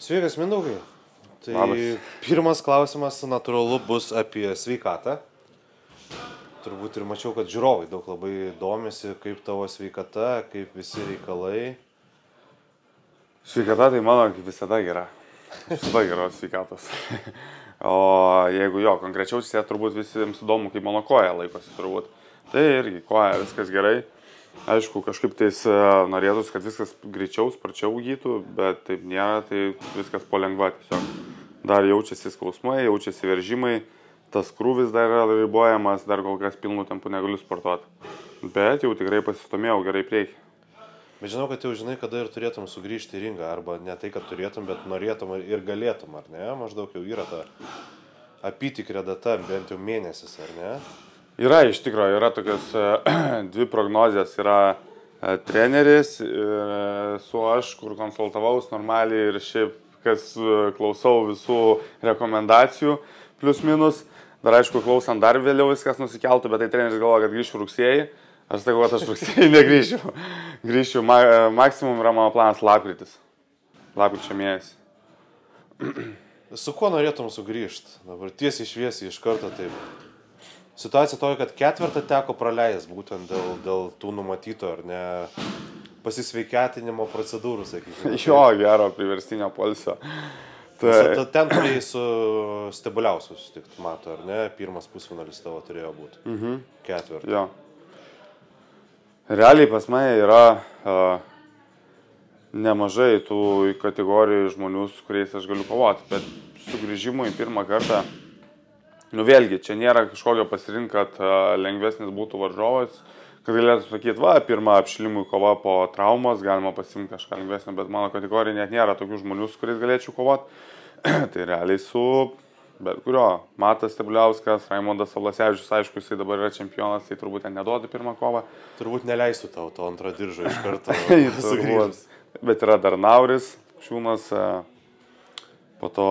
Sveikas, Mindaugai. Tai Labas. pirmas klausimas natūralu bus apie sveikatą. Turbūt ir mačiau, kad žiūrovai daug labai domisi, kaip tavo sveikata, kaip visi reikalai. Sveikata tai mano kaip visada gera. Visada geros sveikatos. O jeigu jo, konkrečiau, tai turbūt visiems įdomu, kaip mano koja laikosi turbūt. Tai irgi koja viskas gerai. Aišku, kažkaip tais norėtųsi, kad viskas greičiau, sparčiau gytų, bet taip nėra, tai viskas palengva tiesiog. Dar jaučiasi skausmai, jaučiasi veržimai, tas krūvis dar yra ribojamas, dar kol kas pilnu tempu negaliu sportuoti. Bet jau tikrai pasistumėjau gerai prieki. Bet žinau, kad jau žinai, kada ir turėtum sugrįžti į ringą, arba ne tai, kad turėtum, bet norėtum ir galėtum, ar ne? Maždaug jau yra ta apytikrė data, bent jau mėnesis, ar ne? Yra iš tikrųjų, yra tokios dvi prognozijas, yra treneris su aš, kur konsultavaus normaliai ir šiaip, kas klausau visų rekomendacijų, plius minus. Dar aišku, klausant dar vėliau viskas nusikeltų, bet tai treneris galvoja, kad grįšiu rugsėjai. Aš sakau, kad aš rugsėjai negrįšiu. Grįšiu, maksimum yra mano planas lapkritis. Lapkričio mėnesį. Su kuo norėtum sugrįžti? Dabar tiesiai šviesiai iš karto taip. Situacija tokia, kad ketvirtą teko praleis būtent dėl tų numatytų, ar ne, pasisveikatinimo procedūrų, sakykime. Jo, gero priverstinio poilsio. Tai ten turėjai su Stebuliausku susitikti, mato, ar ne? Pirmas pusfinalis tavo turėjo būti. Ketvirtą. Jo. Realiai pas mane yra nemažai tų kategorijų žmonių, su kuriais aš galiu kovoti, bet sugrįžimui pirmą kartą, nu vėlgi, čia nėra kažkokio pasirinkti, kad lengvesnis būtų varžovas, kad galėtų sakyti, va, pirmą apšilimui kova po traumos, galima pasimti kažką lengvesnio, bet mano kategorija net nėra tokių žmonių, su kuriais galėčiau kovoti. Tai realiai su bet kurio. Matas Stebuliauskas, Raimondas Sablasevičius, aišku, jisai dabar yra čempionas, tai turbūt ten neduoda pirmą kovą. Turbūt neleistų tau to antrą diržą iš karto sugrįžęs. Bet yra dar Nauris, Šiūnas, po to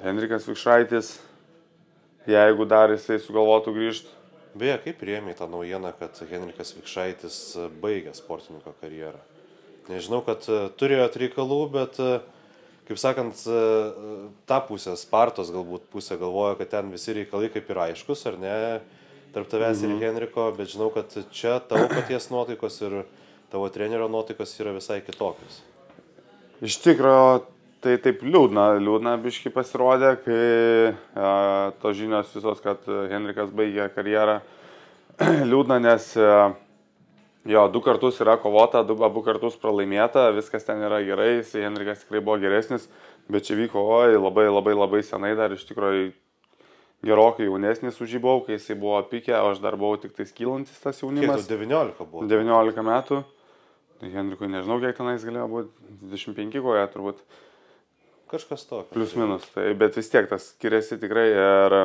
Henrikas Vikšraitis, jeigu dar jisai sugalvotų grįžti. Beje, kaip priėmė tą naujieną, kad Henrikas Vikšraitis baigė sportininko karjerą? Nežinau, kad turėjot reikalų, bet, kaip sakant, ta pusė, Spartos galbūt pusė galvoja, kad ten visi reikalai kaip ir aiškus, ar ne, tarp tavęs ir Henriko, bet žinau, kad čia tavo paties nuotaikos ir tavo trenerio nuotaikos yra visai kitokios. Iš tikrųjų, tai taip liūdna biškai pasirodė, kai tos žinios visos, kad Henrikas baigė karjerą. Liūdna, nes jo, 2 kartus yra kovota, abu kartus pralaimėta, viskas ten yra gerai, Henrikas tikrai buvo geresnis, bet čia vyko labai senai, dar iš tikrųjų gerokai jaunesnis už jį buvau, kai jisai buvo pikė, o aš dar buvau tik tai kylantis tas jaunimas. Kiek tu 19 buvo? 19 metų. Henrikui nežinau, kiek tenais galėjo būti, 25 koja turbūt. Kažkas tokio. Plius minus, tai, bet vis tiek tas skiriasi tikrai ir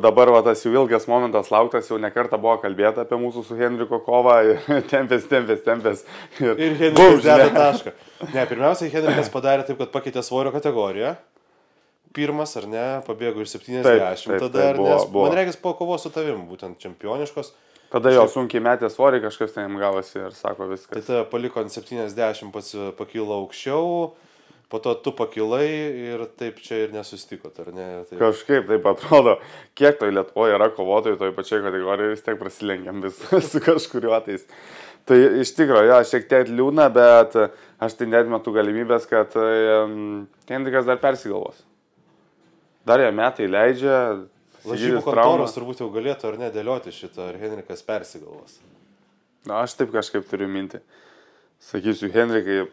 dabar va, tas jau ilgas momentas lauktas, jau nekartą buvo kalbėta apie mūsų su Henriko kovą ir tempės. Ir Henrikas deda tašką. Ne, pirmiausiai Henrikas padarė taip, kad pakeitė svorio kategoriją. Pirmas, ar ne, pabėgo iš 70, taip, tada, buvo, nes, buvo. Man reikės po kovos su tavim, būtent čempioniškos. Tada jo sunkiai metė svorį, kažkas ten jam gavosi ir sako viskas. Tai tada paliko ant 70, pats pakilo aukščiau, po to tu pakilai ir taip čia ir nesustikot, ar ne? Taip. Kažkaip taip atrodo, kiek toj Lietuvoje yra kovotojų toj pačiai kategorijoje, vis tiek prasilenkiam vis su kažkuriuo tais. Tai iš tikrųjų, ja, šiek tiek liūdna, bet aš tai neatmetu galimybės, kad Henrikas dar persigalvos. Dar jie metai leidžia. Lažybų kontoros turbūt jau galėtų ar ne dėlioti šitą, ar Henrikas persigalvos. Na, aš taip kažkaip turiu mintį. Sakysiu, Henrikai,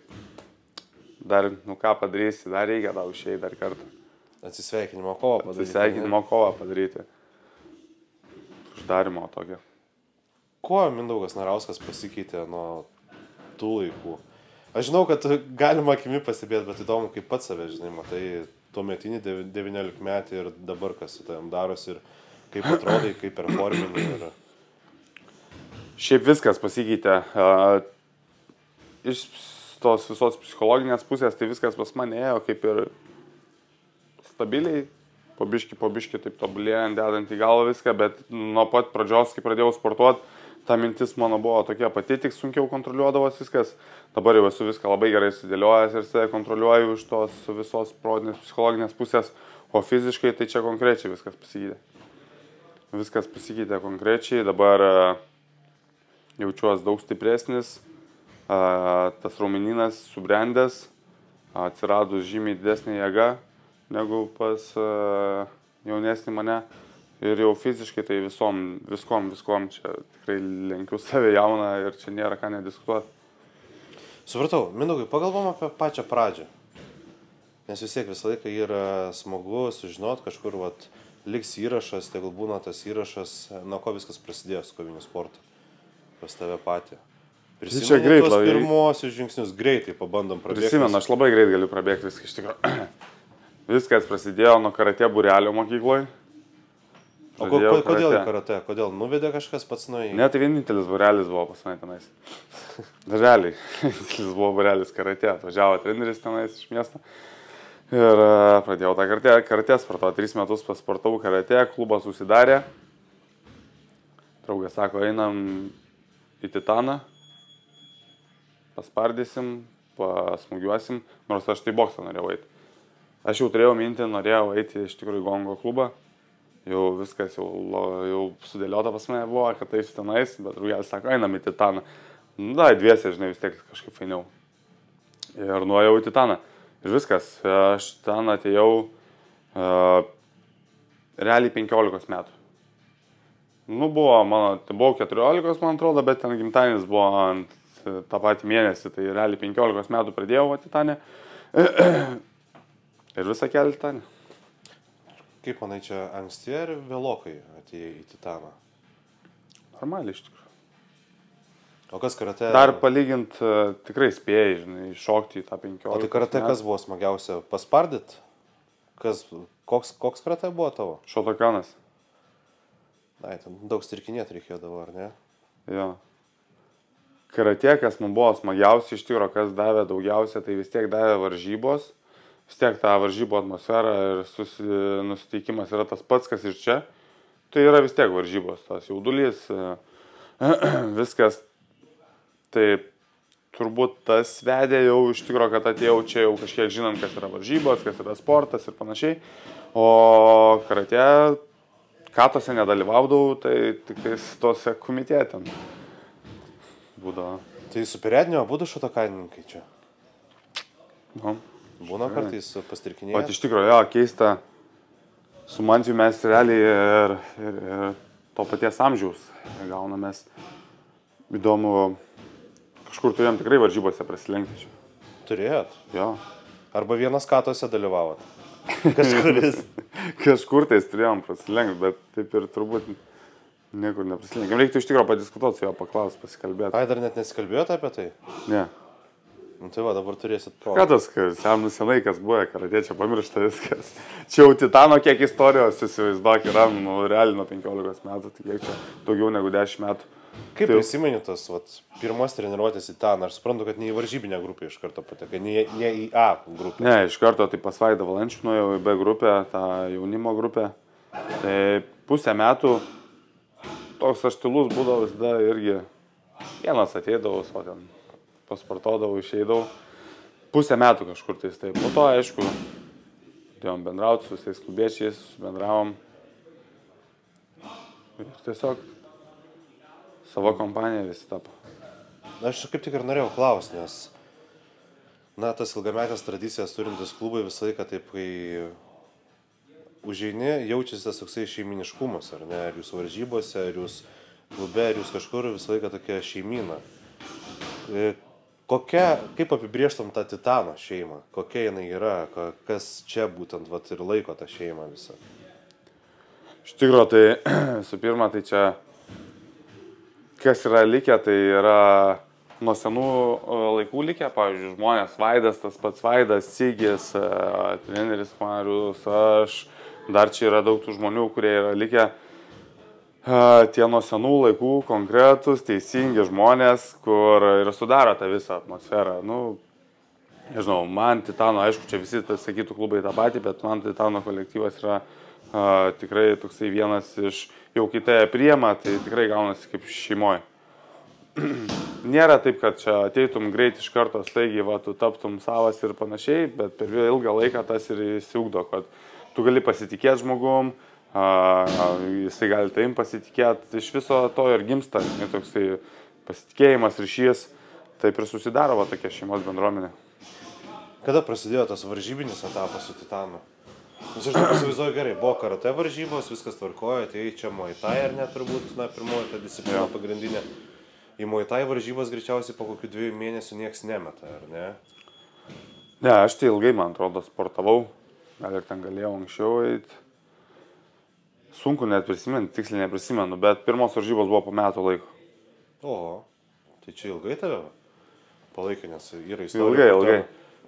dar, ką padarysi, dar reikia tau išėjti dar kartą. Atsisveikinimo kovą padaryti. Atsisveikinimo kovą padaryti. Uždarimo tokio. Kuo Mindaugas Narauskas pasikeitė nuo tų laikų? Aš žinau, kad galima akimi pasibėti, bet įdomu, kaip pats save, žinai, matai tuometinį 19 metį ir dabar kas su tavim darosi ir kaip atrodai, kaip performini. Ir... Šiaip viskas pasikeitė. Iš tos visos psichologinės pusės, tai viskas pas mane ėjo kaip ir stabiliai, po biškį, taip tobulėjant, dedant į galvą viską, bet nuo pat pradžios, kai pradėjau sportuoti, ta mintis mano buvo tokia pati, tik sunkiau kontroliuodavos viskas. Dabar jau esu viską labai gerai sudėliojęs ir save kontroliuoju iš tos visos protinės, psichologinės pusės, o fiziškai tai čia konkrečiai viskas pasikeitė. Viskas pasikeitė konkrečiai, dabar jaučiuosi daug stipresnis, tas raumenynas subrendęs, atsiradus žymiai didesnė jėga negu pas jaunesnį mane. Ir jau fiziškai tai viskom čia tikrai lenkiu save jauną ir čia nėra ką nediskutuoti. Supratau, Mindaugai, pagalvom apie pačią pradžią. Nes vis tiek visą laiką yra smagu sužinoti, kažkur liks įrašas, tegul būna tas įrašas, nuo ko viskas prasidėjo su koviniu sportu. Pas tave patį. Prisimenu tuos pirmosius žingsnius, greitai pabandom prabėgti. Prisimenu, aš labai greit galiu prabėgti viską iš tikrųjų. Viskas prasidėjo nuo karatė būrelio mokykloje. O kodėl į karatė? Kodėl nuvedė kažkas pats nuėjo? Ne, tai vienintelis būrelis buvo pas mane tenais. Darželiai. Vienintelis buvo būrelis karatė. Atvažiavo treneris tenais iš miesto. Ir pradėjau tą karatė sportuoti. 3 metus pasportavau karatė, klubas užsidarė. Draugas sako, einam į Titaną. Paspardysim, pasmugiuosim. Nors aš tai boksą norėjau eiti. Aš jau turėjau mintį, norėjau eiti iš tikrųjų Gongo klubą. Jau viskas jau sudėliota pas mane buvo, kad tai tenais, bet draugelis sako, einam į Titaną. Da, dviese, žinai, vis tiek kažkaip fainiau. Ir nuėjau į Titaną. Ir viskas, aš ten atėjau realiai 15 metų. Nu, buvau 14, man atrodo, bet ten gimtadienis buvo ant tą patį mėnesį, tai realiai 15 metų pradėjau Titanę. Ir visą kelią Titanę. Kaip manai, čia anksti ar vėlokai atėjai į Titaną? Normaliai iš tikrųjų. O kas karatė? Dar palygint tikrai spėjai, žinai, šokti į tą 15 metų. O tai karatė kas buvo smagiausia? Paspardyt? Koks karatė buvo tavo? Šotokanas. Ai, ten daug styrkinėti reikėdavo, ar ne? Jo. Karatė, kas man buvo smagiausia, iš tikrųjų, kas davė daugiausia, tai vis tiek davė varžybos. Vis tiek ta varžybų atmosfera ir nusiteikimas yra tas pats, kas ir čia. Tai yra vis tiek varžybos, tas jaudulys, viskas. Tai turbūt tas vedė jau iš tikrųjų, kad atėjau čia jau kažkiek žinant, kas yra varžybos, kas yra sportas ir panašiai. O karatė, katose nedalyvaudavau, tai tik tose komitėje ten būdavo. Tai superiadinio būdų šotokanininkai čia? Nu. Būna kartais pastirkinėję? Pat iš tikrųjų, jo, keista. Su Mantiu mes realiai ir to paties amžiaus gaunamės. Įdomu, kažkur turėjom tikrai varžybose prasilenkti čia. Turėjot? Jo. Arba vienas katose dalyvavot? Kažkuris? Kažkur tais turėjom prasilenkti, bet taip ir turbūt niekur neprasilenkėm. Reiktų iš tikrųjų padiskutuoti su jo, paklausti, pasikalbėti. Ai, dar net nesikalbėjote apie tai? Ne. Nu tai va, dabar turėsit progą. Ką tas, senai kas buvo, karatė, čia pamiršta viskas. Čia jau Titano kiek istorijos, įsivaizduok, yra, realiai nuo 15 metų, tai kiek čia daugiau negu 10 metų. Kaip prisimeni tas, pirmas treniruotės į Titaną? Aš suprantu, kad ne į varžybinę grupę iš karto patekai, ne į A grupę. Ne, iš karto tai pas Vaidą Valančių nuėjau į B grupę, tą jaunimo grupę. Tai pusę metų toks aštilus būdavo visada irgi. Vienas ateidavau, o ten pasportuodavau, išeidavau. Pusę metų kažkur tais. Tai po to, aišku, dėjom bendrauti su visais klubiečiais, bendravom. Ir tiesiog savo kompaniją visi tapo. Aš kaip tik ir norėjau klausti, nes tas ilgametės tradicijas turintis klubai visą laiką taip, kai užeini, jaučiasi tas toksai šeiminiškumas, ar ne? Ar jūs varžybose, ar jūs klube, ar jūs kažkur visą laiką tokia šeimyna. Kaip apibrėžtum tą Titano šeimą? Kokia jinai yra? Kas čia būtent ir laiko tą šeimą visą? Iš tikrųjų, tai su pirma, tai čia kas yra likę, tai yra nuo senų laikų likę, pavyzdžiui, žmonės Vaidas, tas pats Vaidas, Sigis, treneris Marius, aš, dar čia yra daug tų žmonių, kurie yra likę. Tie nuo senų laikų konkretus, teisingi žmonės, kur ir sudaro tą visą atmosferą. Nežinau, man Titano, aišku, čia visi sakytų klubai tą patį, bet man Titano kolektyvas yra tikrai toksai vienas iš, jau kai tai priema, tai tikrai gaunasi kaip šeimoje. nėra taip, kad čia ateitum greit iš karto staigiai, va, tu taptum savas ir panašiai, bet per ilgą laiką tas ir įsiugdo, kad tu gali pasitikėti žmogum, jisai gali taim pasitikėti, iš viso to ir gimsta, toksai pasitikėjimas, ryšys, taip ir susidaro va, tokia šeimos bendruomenė. Kada prasidėjo tas varžybinis etapas su Titanu? Aš įsivaizduoju gerai, buvo karate varžybos, viskas tvarkojo, tai čia Muay Thai ar ne, turbūt, pirmoji ta disciplina pagrindinė. Į Muay Thai varžybos greičiausiai po kokių 2 mėnesių nieks nemeta, ar ne? Ne, aš tai ilgai, man atrodo, sportavau, gal ir ten galėjau anksčiau eiti. Sunku net prisiminti, tiksliai neprisimenu, bet pirmos varžybos buvo po metų laiko. Oho, tai čia ilgai tave palaikė, nes yra istorija. Ilgai.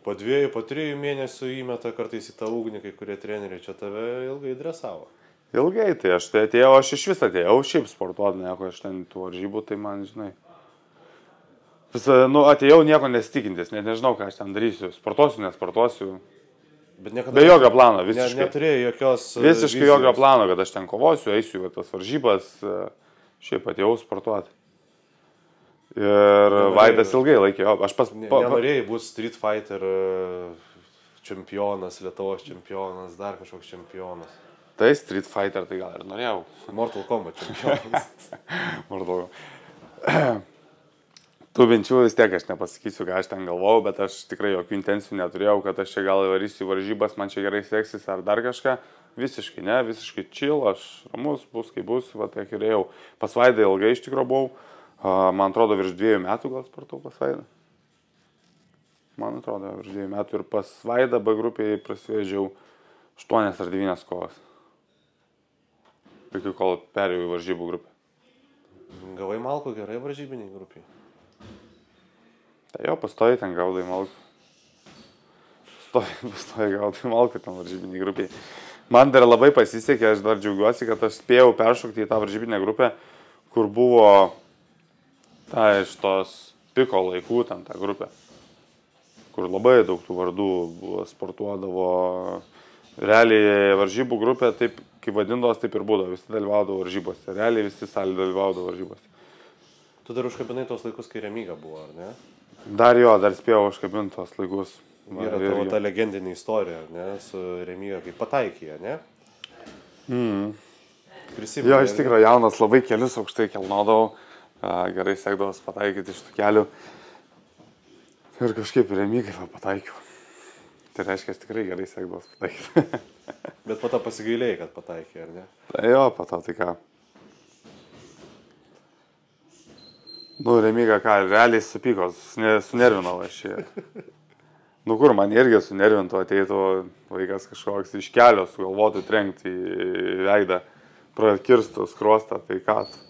Po 2, po 3 mėnesių įmeta kartais į tą ugnį, kai kurie treneriai čia tave ilgai dresavo. Ilgai, tai aš tai atėjau, aš iš vis atėjau, šiaip sportuoti, nieko aš ten tų varžybų, tai man, žinai. Atėjau nieko nesitikintis, net nežinau, ką aš ten darysiu, sportuosiu, nesportuosiu. Be jokio plano, visiškai. Neturėjai jokios visiškai vizijos. Jokio plano, kad aš ten kovosiu, eisiu į tas varžybas, šiaip atėjau sportuoti. Ir Vaidas ilgai laikė, aš Nenorėjai būti Street Fighter čempionas, Lietuvos čempionas, dar kažkoks čempionas. Tai Street Fighter, tai gal ir norėjau. Mortal Kombat čempionas. Mortal. Tų minčių vis tiek aš nepasakysiu, ką aš ten galvojau, bet aš tikrai jokių intencijų neturėjau, kad aš čia gal varysiu varžybas, man čia gerai seksis ar dar kažką. Visiškai ne, visiškai chill, aš ramus, bus kaip bus, va tiek ir ėjau. Pas Vaidą ilgai iš tikrųjų buvau. Man atrodo, virš 2 metų gal sportau pas Vaidą. Man atrodo, virš 2 metų ir pas Vaidą B grupėje prasivežiau 8 ar 9 kovas. Iki kol perėjau į varžybų grupę. Gavai malkų gerai varžybiniai grupiai? Tai jo, pastoji ten gaudai malkų. Pastoji gaudai malkų ten varžybiniai grupiai. Man dar labai pasisekė, aš dar džiaugiuosi, kad aš spėjau peršokti į tą varžybinę grupę, kur buvo ta iš tos piko laikų ten ta grupė, kur labai daug tų vardų buvo, sportuodavo. Realiai varžybų grupė, taip kaip vadindavos, taip ir būdavo, visi dalyvaudavo varžybose. Realiai visi salė dalyvaudavo varžybose. Tu dar užkabinai tos laikus, kai Remyga buvo, ar ne? Dar spėjau užkabinti tos laikus. Yra tavo ta legendinė istorija, ne, su Remyga, kaip pataikė, ne? Prisimenu. Jo, iš tikrųjų jaunas, labai kelius aukštai kelnodavau. Gerai sekdavos pataikyti iš tų kelių. Ir kažkaip Remygai pataikiau. Tai reiškia, tikrai gerai sekdavos pataikyti. Bet po to pasigailėjai, kad pataikė, ar ne? Tai jo, po to tai ką. Remyga ką, realiai supyko, sunervinau aš čia. Kur man irgi sunervintų, ateitų vaikas kažkoks iš kelio, sugalvotų trenkti į veidą, prakirstų skruostą, tai ką tu.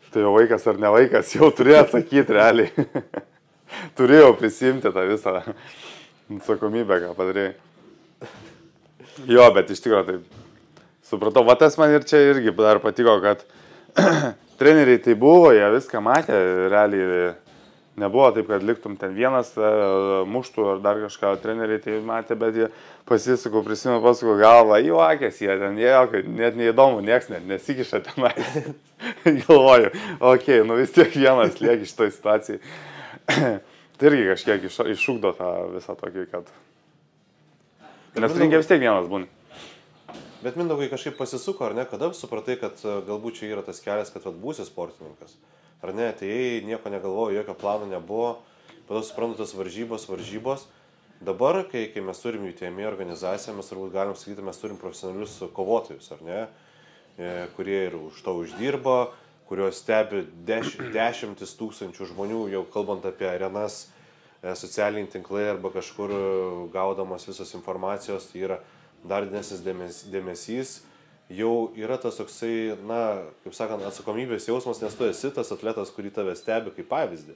Tai jau vaikas ar ne vaikas, jau turėjo atsakyti realiai. Turėjau prisimti tą visą atsakomybę, ką padarėjai. Jo, bet iš tikrųjų taip supratau. Va tas man ir čia irgi dar patiko, kad treneriai tai buvo, jie viską matė, realiai nebuvo taip, kad liktum ten vienas muštų ar dar kažką, treneriai tai matė, bet jie pasisukau, prisimenu, pasukau galvą, juokės jie ten, net neįdomu, nieks net nesikiša tenai. Galvoju, okei, vis tiek vienas lieki šitoj situacijai. Tai irgi kažkiek iššūkdo tą visą tokį, kad... Nes ringė vis tiek vienas būni. Bet Mindaugai kažkaip pasisuko, ar ne? Kada supratai, kad galbūt čia yra tas kelias, kad būsi sportininkas? Ar ne, atėjai, nieko negalvoju, jokio plano nebuvo, pada suprantu tas varžybos. Dabar, kai mes turim UTME organizaciją, mes turbūt galim sakyti, mes turim profesionalius kovotojus, ar ne? Kurie ir už to uždirba, kurios stebi dešimtis tūkstančių žmonių, jau kalbant apie arenas, socialiniai tinklai arba kažkur gaudamas visos informacijos, tai yra dar didesnis dėmesys. Jau yra tas toksai, kaip sakant, atsakomybės jausmas, nes tu esi tas atletas, kurį tave stebi kaip pavyzdį.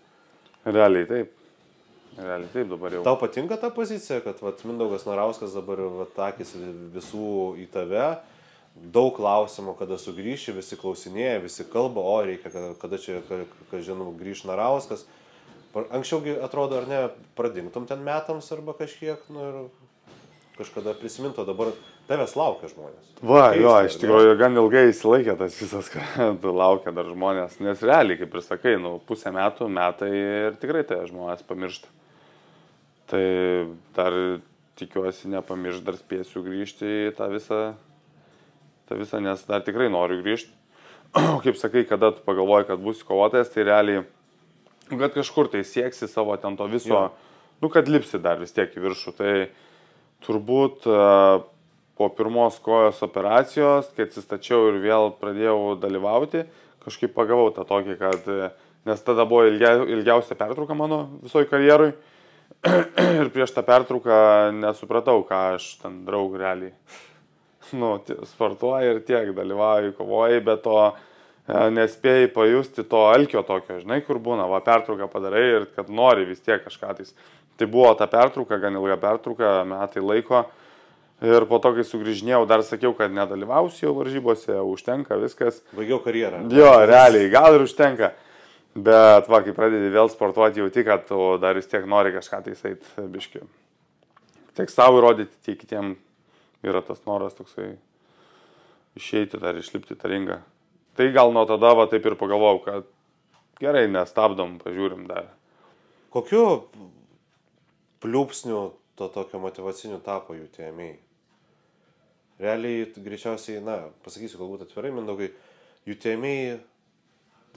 Realiai taip. Realiai taip dabar jau. Tau patinka ta pozicija, kad Mindaugas Narauskas dabar akis visų į tave, daug klausimų, kada sugrįši, visi klausinėja, visi kalba, reikia, kada čia, žinau, grįš Narauskas. Anksčiaugi atrodo, ar ne, pradingtum ten metams arba kažkiek, ir kažkada prisiminto, dabar Tavęs laukia žmonės. Va, Keista, jo, ar iš ne? tikrųjų gan ilgai įsilaikė tas visas, kad laukia dar žmonės, nes realiai, kaip ir sakai, pusę metai ir tikrai tai žmonės pamiršta. Tai dar tikiuosi nepamirš, dar spėsiu grįžti į tą visą, nes dar tikrai noriu grįžti. Kaip sakai, kada tu pagalvoji, kad būsi kovotojas, tai realiai, kad kažkur tai sieksi savo ten to viso, kad lipsi dar vis tiek į viršų. Tai turbūt po pirmos kojos operacijos, kai atsistačiau ir vėl pradėjau dalyvauti, kažkaip pagavau tą tokį, kad, nes tada buvo ilgiausia pertrauka mano visoj karjerui ir prieš tą pertrauką nesupratau, ką aš ten draug realiai. Sportuoji ir tiek, dalyvauji, kovoji, bet to nespėjai pajusti to alkio tokio, žinai, kur būna, pertrauką padarai ir kad nori vis tiek kažką tais. Tai buvo ta pertrauka, gan ilga pertrauka, metai laiko. Ir po to, kai sugrįžinėjau, dar sakiau, kad nedalyvausiu jau varžybose, užtenka viskas. Baigiau karjerą. Jo, realiai, gal ir užtenka. Bet, kai pradedi vėl sportuoti, jauti, kad tu dar vis tiek nori kažką tais eit biškiu. Tiek savo įrodyti, tiek kitiem yra tas noras toksai išeiti dar, išlipti tą ringą. Tai gal nuo tada taip ir pagalvojau, kad gerai, nestabdom, pažiūrim dar. Kokiu pliūpsniu to tokio motivacinių tapo UTMA? Realiai, greičiausiai, pasakysiu galbūt atvirai, Mindaugai, UTMA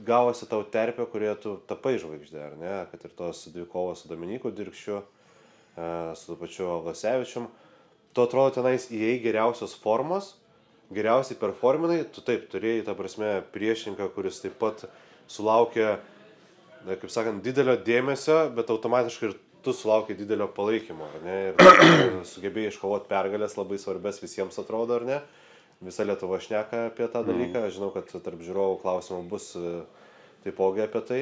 gavosi tau terpė, kurioje tu tapai žvaigždė, ar ne? Kad ir tos dvi kovos su Dominiku Dirkščiu, su tuo pačiu Vlasevičium. Tu atrodo tenais įėjai geriausios formos, geriausiai performinai, tu taip turėjai, ta prasme, priešininką, kuris taip pat sulaukė, kaip sakant, didelio dėmesio, bet automatiškai ir tu sulaukiai didelio palaikymo, ar ne? Ir sugebėjai iškovoti pergalės labai svarbės visiems atrodo, ar ne? Visa Lietuva šneka apie tą dalyką, žinau, kad tarp žiūrovų klausimų bus taipogi apie tai.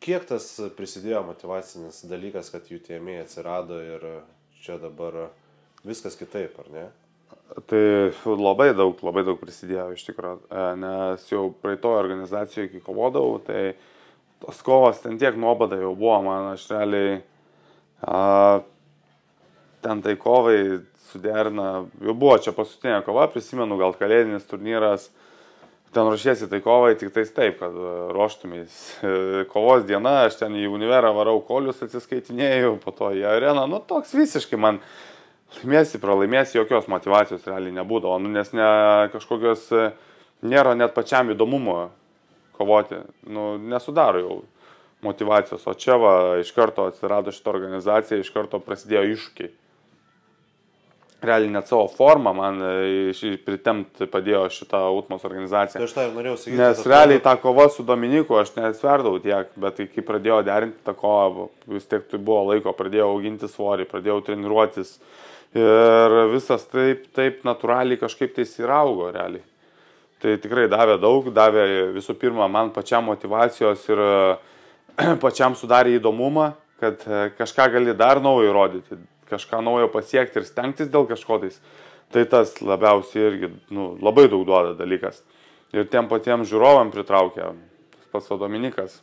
Kiek tas prisidėjo motivacinis dalykas, kad UTMA atsirado ir čia dabar viskas kitaip, ar ne? Tai labai daug prisidėjo iš tikrųjų, nes jau praeitoje organizacijoje, kai kovodavau, tai tos kovos ten tiek nuobada jau buvo, man aš realiai ten tai kovai suderina, jau buvo čia paskutinė kova, prisimenu, gal kalėdinis turnyras, ten ruošiesi tai kovai, tik tais taip, kad ruoštumės kovos diena, aš ten į univerą varau kolius atsiskaitinėjau, po to į areną, toks visiškai man laimėsi, pralaimėsi, jokios motivacijos realiai nebūdavo, nes kažkokios nėra net pačiam įdomumo kovoti, nesudaro jau motivacijos, o čia iš karto atsirado šitą organizaciją, iš karto prasidėjo iššūkiai. Realiai net savo formą man pritemti padėjo šitą Utmos organizaciją. Tai aš tai norėjau sakyti. Nes realiai tą kovą su Dominiku aš nesverdavau tiek, bet kai pradėjau derinti tą kovą, vis tiek tai buvo laiko, pradėjau auginti svorį, pradėjau treniruotis. Ir visas taip natūraliai kažkaip tai įraugo realiai. Tai tikrai davė daug, davė visų pirma man pačiam motivacijos ir pačiam sudarė įdomumą, kad kažką gali dar naujo įrodyti, kažką naujo pasiekti ir stengtis dėl kažko tais. Tai tas labiausiai irgi labai daug duoda dalykas. Ir tiem patiems žiūrovam pritraukė, pats Dominikas.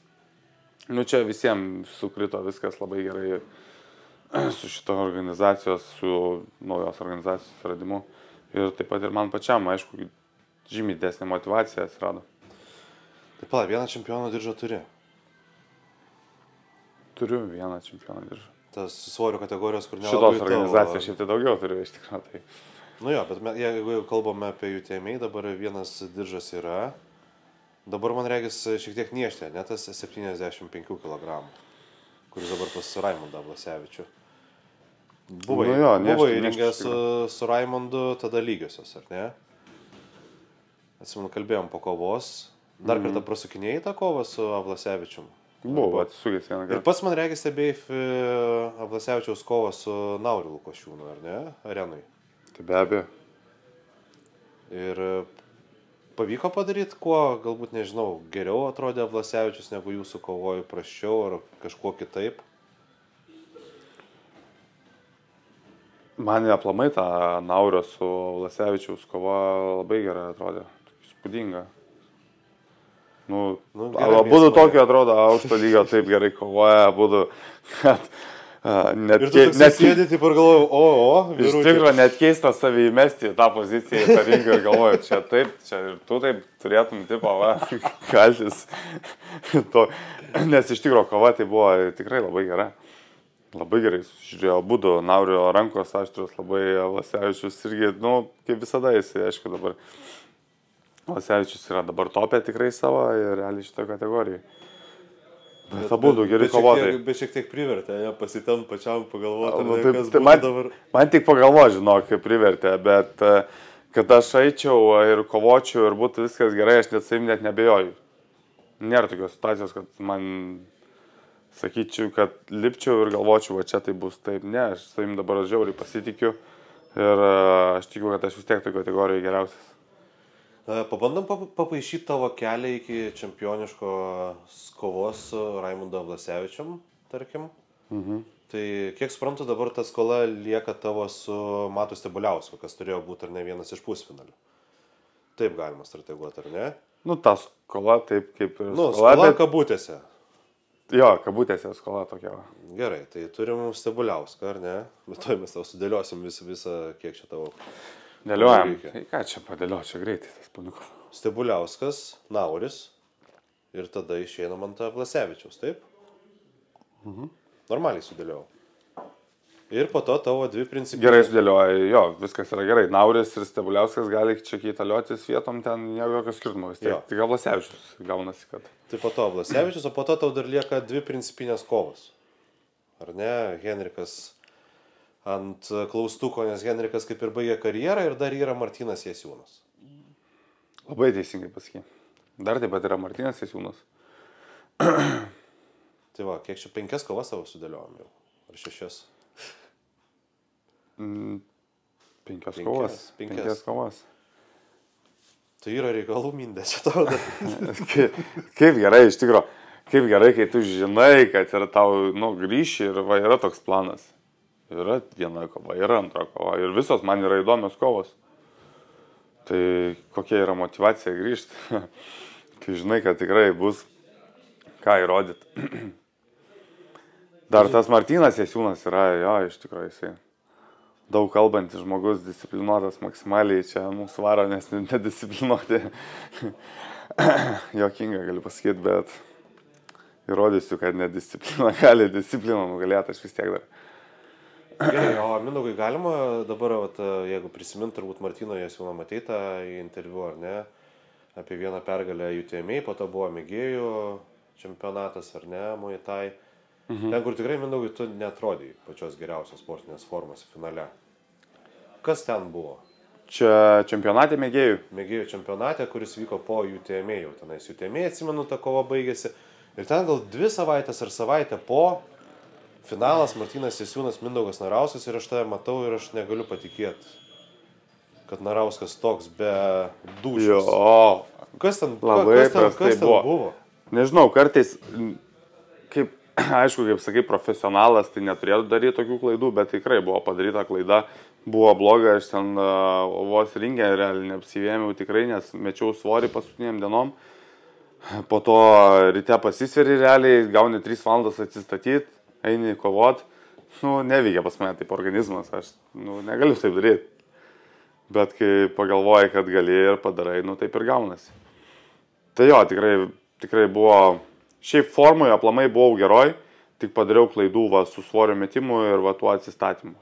Čia visiems sukrito viskas labai gerai su šito organizacijos, su naujos organizacijos atsiradimu. Ir taip pat ir man pačiam, aišku, žymiai didesnė motyvacija atsirado. Taip pat, vieną čempiono diržą turi? Turiu vieną čempiono diržą. Tas svorio kategorijos, kur nelabai šitos organizacijos šiaip tai daugiau turiu iš tikrųjų. Tai. Bet jeigu kalbame apie UTMA, dabar vienas diržas yra. Dabar man regis šiek tiek niežtė, net tas 75 kg, kuris dabar pas Raimondą Vlasevičių. Buvo įringęs su Raimondu tada lygiosios, ar ne? Atsimenu, kalbėjom po kovos. Dar kartą prasukinėjai tą kovą su Vlasevičium? Buvo, atsisugęs vieną kartą. Ir pats man regis stebėjai Vlasevičiaus kovą su Naurilu Košiūnu, ar ne? Arenui. Tai be abejo. Ir pavyko padaryti, kuo, galbūt, nežinau, geriau atrodė Vlasevičius negu jūsų kovoju, prasčiau ar kažkuo kitaip? Man aplamai tą Naurio su Vlasevičiaus kova labai gerai atrodė. Įspūdinga. Abudu tokie atrodo aukšto lygio, taip gerai kovoja, abudu, kad Ir tu sėdėti ir galvoju, iš tikrųjų, net keista savį įmesti į tą poziciją, į tą rinką ir galvoju, čia taip, čia ir tu taip turėtum, tipo, kaltis. Nes iš tikrųjų kova tai buvo tikrai labai gera. Labai gerai žiūrėjo būdu, Naurio rankos aštrios, labai Vlasevičius irgi, kaip visada jisai, aišku, dabar Vlasevičius yra dabar topė tikrai savo ir realiai šitoje kategorijoje. Bet abudu geri kovotojai. Bet šiek tiek privertė, pasitempt pačiam pagalvoti, kas buvo dabar. Man tik pagalvoju, žinok, kaip privertė, bet kad aš eičiau ir kovočiau ir būtų viskas gerai, aš net savim net nebejoju. Nėra tokios situacijos, kad man sakyčiau, kad lipčiau ir galvočiau, va čia tai bus taip. Ne, aš savim dabar žiauriai pasitikiu ir aš tikiu, kad aš vis tiek toje kategorijoje geriausias. Pabandom papaišyti tavo kelią iki čempioniškos kovos su Raimundu Vlasevičium, tarkim. Tai kiek suprantu, dabar ta skola lieka tavo su Matu Stebuliausku, kas turėjo būti ar ne vienas iš pusfinalių. Taip galima strateguoti, ar ne? Ta skola taip kaip ir skola bet... kabutėse. Jo, kabutėse skola tokia. Gerai, tai turim Stebuliauską, ar ne? Bet to mes tau sudėliosim visą kiek čia tavo... Dėliojam. Tai ką čia padėlioti, čia greitai tas panukas. Stebuliauskas, Nauris ir tada išeina man ta Vlasevičiaus, taip? Normaliai sudėliojau. Ir po to tavo dvi principinės. Gerai sudėlioja, jo, viskas yra gerai. Nauris ir Stebuliauskas gali čia keitaliotis vietom, ten jokio skirtumo vis tiek. Tik Vlasevičius gaunasi, kad... Tai po to Vlasevičius, o po to tau dar lieka dvi principinės kovos. Ar ne, Henrikas... ant klaustuko, nes Henrikas kaip ir baigė karjerą ir dar yra Martynas Jasiūnas. Labai teisingai pasakė. Dar taip pat yra Martynas Jasiūnas. Tai va, kiek čia 5 kovas savo sudėliojom jau? Ar 6? 5 kovas. 5 kovas. Tai yra reikalų mindė čia tau dar. Kaip gerai, iš tikrųjų. Kaip gerai, kai tu žinai, kad ir tau, grįši ir va, yra toks planas. Yra viena kova, yra antra kova ir visos man yra įdomios kovos. Tai kokia yra motivacija grįžti, kai žinai, kad tikrai bus ką įrodyti. Dar tas Martynas Jasiūnas yra, jo, iš tikrųjų jisai daug kalbantis žmogus, disciplinuotas maksimaliai, čia mūsų varo, nes nedisciplinuoti. Jokinga galiu pasakyti, bet įrodysiu, kad nedisciplina gali discipliną nugalėti, aš vis tiek dar. Gerai, o Mindaugai galima dabar, jeigu prisimint, turbūt Martyno Jasiūną matei tą interviu, ar ne, apie vieną pergalę UTMA, po to buvo mėgėjų čempionatas, ar ne, Muay Thai. Ten, kur tikrai, Mindaugai, tu netrodai pačios geriausios sportinės formos finale. Kas ten buvo? Čia čempionate mėgėjų? Mėgėjų čempionate, kuris vyko po UTMA jau tenais. UTMA, atsimenu, ta kova baigėsi. Ir ten gal 2 savaitės ar savaitę po finalas Martynas Jasiūnas, Mindaugas Narauskas ir aš tave matau ir aš negaliu patikėti, kad Narauskas toks be dūšios. Jo, kas ten buvo? Nežinau, kartais, aišku, kaip sakai, profesionalas, tai neturėtų daryti tokių klaidų, bet tikrai buvo padaryta klaida, buvo bloga, aš ten vos ringę realiai neapsivėmiau tikrai, nes mečiau svorį paskutiniam dienom. Po to ryte pasisveri realiai, gauni 3 valandas atsistatyti. Eini kovot, neveikia pas mane taip organizmas, aš negaliu taip daryti. Bet kai pagalvoji, kad gali ir padarai, taip ir gaunasi. Tai jo, tikrai buvo, šiaip formoje aplamai buvau geroj, tik padariau klaidų su svorio metimu ir tuo atsistatymu.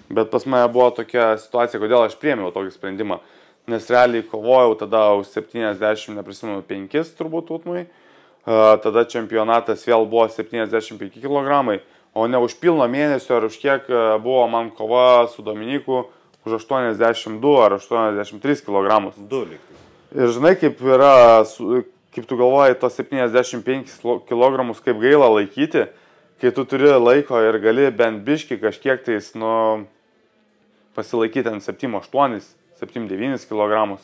Bet pas mane buvo tokia situacija, kodėl aš priėmiau tokį sprendimą, nes realiai kovojau tada už 70, neprisimenu, 5 turbūt utmui. Tada čempionatas vėl buvo 75 kg, o ne už pilno mėnesio ar už kiek buvo man kova su Dominiku už 82 ar 83 kg. Ir žinai, kaip yra, kaip tu galvoji, tos 75 kg kaip gaila laikyti, kai tu turi laiko ir gali bent biški kažkiek tais, pasilaikyti ant 7-8, 7-9 kg.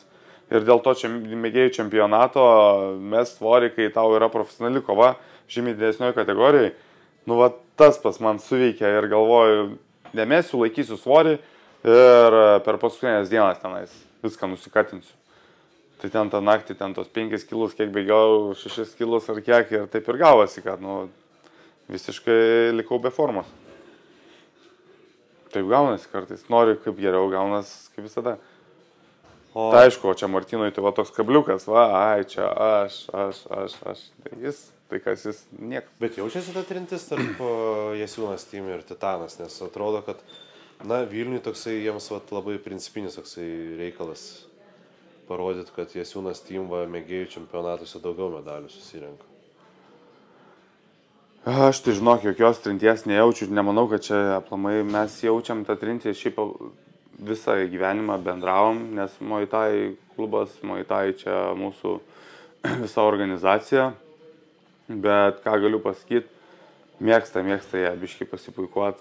Ir dėl to mėgėjų čempionato mes svorį, kai tau yra profesionali kova, žymiai didesnioje kategorijoje, tas pas man suveikia ir galvoju, nemesiu, laikysiu svorį ir per paskutinės dienas tenais viską nusikatinsiu. Tai ten tą naktį, ten tos 5 kilus, kiek bėgiau, 6 kilus ar kiek ir taip ir gavosi, kad visiškai likau be formos. Taip gaunasi kartais. Noriu kaip geriau, gaunas kaip visada. Tai aišku, o čia Martynui tai va toks kabliukas, čia aš. Tai kas jis niekas. Bet jaučiasi ta trintis tarp Jasiūnas Team ir Titanas, nes atrodo, kad Vilniui toksai jiems labai principinis toksai reikalas parodyti, kad Jasiūnas Team mėgėjų čempionatuose daugiau medalių susirenka. Aš tai žinok, jokios trinties nejaučiu, nemanau, kad čia aplamai mes jaučiam tą trintį, šiaip visą gyvenimą bendravom, nes Muay Thai klubas, Muay Thai čia mūsų visa organizacija, bet ką galiu pasakyti, mėgsta ją biškį pasipuikuot,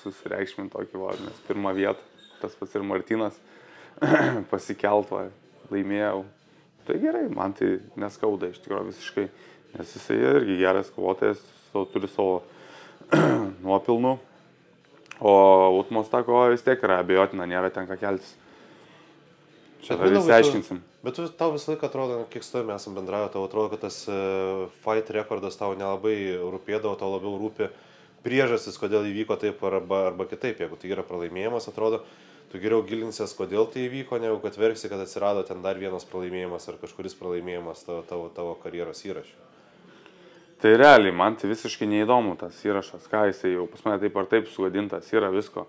susireikšmint tokį nes pirmą vietą, tas pats ir Martynas, pasikelt, laimėjau. Tai gerai, man tai neskauda iš tikrųjų visiškai, nes jisai irgi geras kovotojas, turi savo nuopilnų, o Utmos ta kova vis tiek yra abejotina, nėra ten ką keltis. Čia dar išsiaiškinsim. Bet tau visą laiką atrodo, kiek stovim esam bendravę, tau atrodo, kad tas fight rekordas tau nelabai rūpėdavo, tau labiau rūpi priežastis, kodėl įvyko taip arba kitaip. Jeigu tai yra pralaimėjimas, atrodo, tu geriau gilinsies, kodėl tai įvyko, negu kad verksi, kad atsirado ten dar vienas pralaimėjimas ar kažkuris pralaimėjimas tavo karjeros įrašė. Tai realiai, man tai visiškai neįdomu tas įrašas, ką jisai jau pas mane taip ar taip sugadintas, yra visko.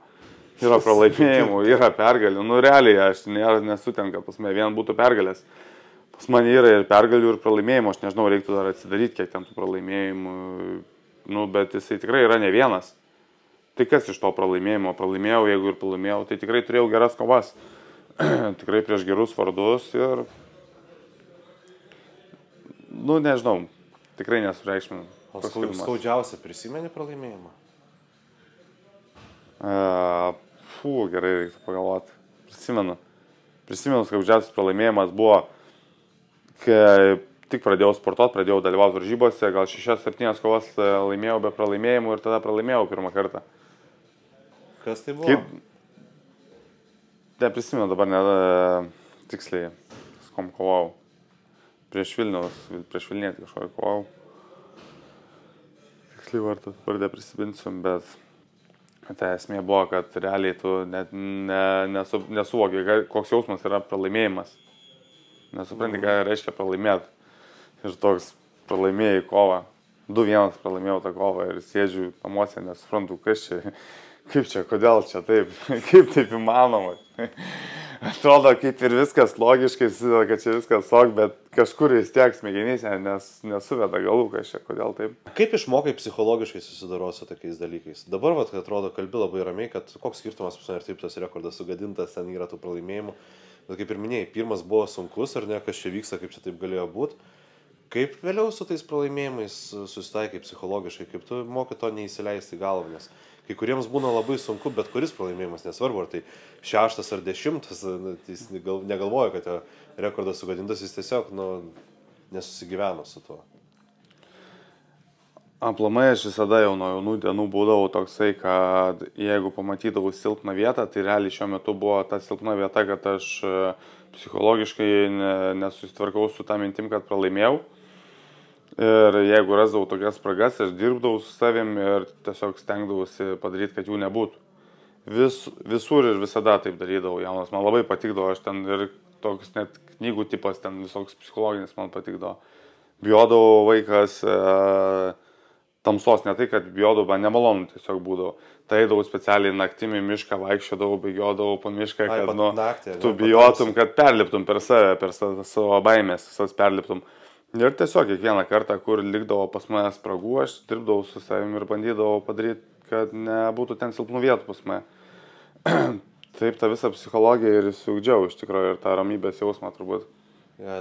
Yra pralaimėjimų, yra pergalių. Realiai, aš nesu ten, kad pas mane vien būtų pergalės. Pas mane yra ir pergalių, ir pralaimėjimų. Aš nežinau, reiktų dar atsidaryti, kiek ten tų pralaimėjimų. Bet jisai tikrai yra ne vienas. Tai kas iš to pralaimėjimo? Pralaimėjau, jeigu ir pralaimėjau, tai tikrai turėjau geras kovas. Tikrai prieš gerus vardus ir... nežinau. Tikrai nesureikšminu. O skaudžiausia prisimeni pralaimėjimą? Gerai, reiktų pagalvoti. Prisimenu, skaudžiausias pralaimėjimas buvo, kai tik pradėjau sportuoti, pradėjau dalyvauti varžybose, gal 6-7 kovas laimėjau be pralaimėjimų ir tada pralaimėjau pirmą kartą. Kas tai buvo? Neprisimenu dabar tiksliai, su kom kovau. Prieš Vilnietį kažkokį kovau. Tiksliai vardę prisibinsim, bet ta esmė buvo, kad realiai tu net nesuvoki, koks jausmas yra pralaimėjimas. Nesupranti, ką reiškia pralaimėti. Ir toks pralaimėjai kovą. 2-1 pralaimėjau tą kovą ir sėdžiu namuose, nesuprantu, kas čia, kaip čia, kodėl čia taip, kaip taip įmanoma. Atrodo, kaip ir viskas logiškai, kad čia viskas bet kažkur vis tiek smegenyse nesuveda galų, kas čia, kodėl taip. Kaip išmokai psichologiškai susidoroti su tokiais dalykais? Dabar, atrodo, kalbi labai ramiai, kad koks skirtumas pas mane ir taip tas rekordas sugadintas, ten yra tų pralaimėjimų. Bet kaip ir minėjai, pirmas buvo sunkus, ar ne, kas čia vyksta, kaip čia taip galėjo būti. Kaip vėliau su tais pralaimėjimais susitaikai psichologiškai, kaip tu moki to neįsileisti į galvą, nes kai kuriems būna labai sunku, bet kuris pralaimėjimas, nesvarbu, ar tai 6 ar 10, jis negalvoja, kad jo rekordas sugadintas, jis tiesiog nesusigyveno su tuo. Aplamai aš visada jau nuo jaunų dienų būdavau toksai, kad jeigu pamatydavau silpną vietą, tai realiai šiuo metu buvo ta silpna vieta, kad aš psichologiškai nesusitvarkau su tą mintim, kad pralaimėjau. Ir jeigu rasdavau tokias spragas, aš dirbdavau su savim ir tiesiog stengdavausi padaryti, kad jų nebūtų. Visur ir visada taip darydavau, jaunas. Man labai patikdavo, aš ten ir toks net knygų tipas, ten visoks psichologinis man patikdavo. Bijodavau vaikas tamsos, ne tai, kad bijodavau, bet nemalonu tiesiog būdavo. Tai eidavau specialiai naktimi mišką, vaikščiodavau, bėgiodavau po mišką, kad tu bijotum, kad perliptum per save, per savo baimės, visas perliptum. Ir tiesiog kiekvieną kartą, kur likdavo pas mane spragų, aš dirbdavau su savim ir bandydavau padaryti, kad nebūtų ten silpnų vietų pas mane. Taip tą visą psichologiją ir įsiugdžiau iš tikrųjų ir tą ramybės jausmą turbūt.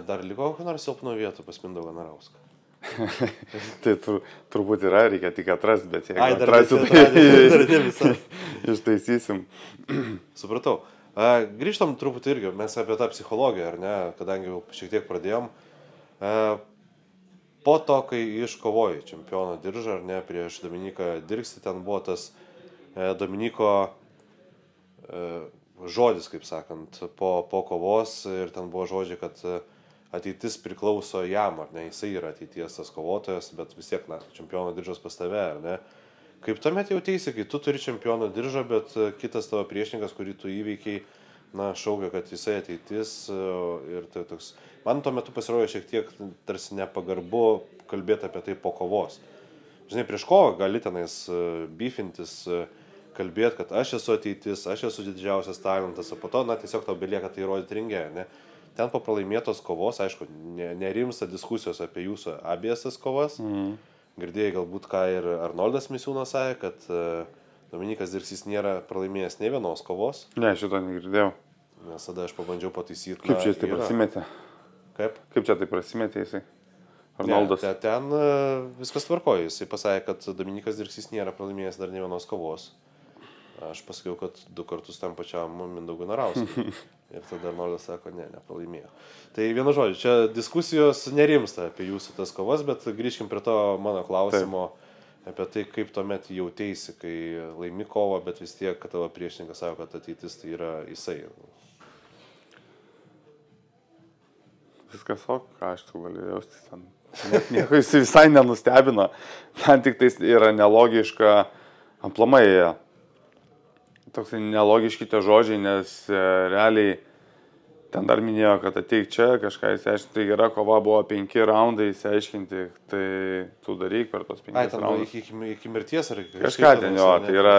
Dar liko kokių nors silpnų vietų pas Mindaugą Narauską? Tai turbūt yra, reikia tik atrasti, bet jeigu atrasiu, tai ištaisysim. Supratau. Grįžtam truputį irgi, mes apie tą psichologiją, ar ne, kadangi jau šiek tiek pradėjom. Po to, kai iškovojai čempiono diržą, ar ne, prieš Dominiką Dirksį, ten buvo tas Dominiko žodis, kaip sakant, po kovos ir ten buvo žodžiai, kad ateitis priklauso jam, ar ne, jisai yra ateities tas kovotojas, bet vis tiek, na, čempiono diržas pas tave, ar ne. Kaip tuomet jautėsi, kai tu turi čempiono diržą, bet kitas tavo priešininkas, kurį tu įveikiai, na, šaukia, kad jisai ateitis ir tai toks. Man tuo metu pasirodė šiek tiek tarsi nepagarbu kalbėti apie tai po kovos. Žinai, prieš kovą gali tenais bifintis, kalbėti, kad aš esu ateitis, aš esu didžiausias talentas, o po to, na, tiesiog tau belieka tai rodyti ringe, ne. Ten po pralaimėtos kovos, aišku, nerimsta diskusijos apie jūsų abiesas kovas. Girdėjai galbūt, ką ir Arnoldas Misiūnas sakė, kad Dominikas Dirksys nėra pralaimėjęs nei vienos kovos. Ne, šito negirdėjau. Nes tada aš pabandžiau pataisyti. Kaip čia jis tai prasimetė? Kaip? Kaip čia tai prasimetė jisai? Arnoldas. Ne, ten viskas tvarkoja. Jisai pasakė, kad Dominikas Dirksys nėra pralaimėjęs dar nei vienos kovos. Aš pasakiau, kad 2 kartus tam pačiam Mindaugui Narauskui. Ir tada Arnoldas sako, nepralaimėjo. Tai vienu žodžiu, čia diskusijos nerimsta apie jūsų tas kovas, bet grįžkim prie to mano klausimo apie tai, kaip tuomet jautėsi, kai laimi kovą, bet vis tiek, kad tavo priešininkas sako, kad ateitis tai yra jisai. Viskas ok, ką aš tu galiu jaustis ten. Nieko jis visai nenustebino. Ten tik tai yra nelogiška aplamai. Toksai nelogiški tie žodžiai, nes realiai ten dar minėjo, kad ateik čia, kažką įsiaiškinti, tai gera kova buvo 5 raundai įsiaiškinti, tai tu daryk per tos 5 raundus. Iki mirties ar kažką ten jo, tai yra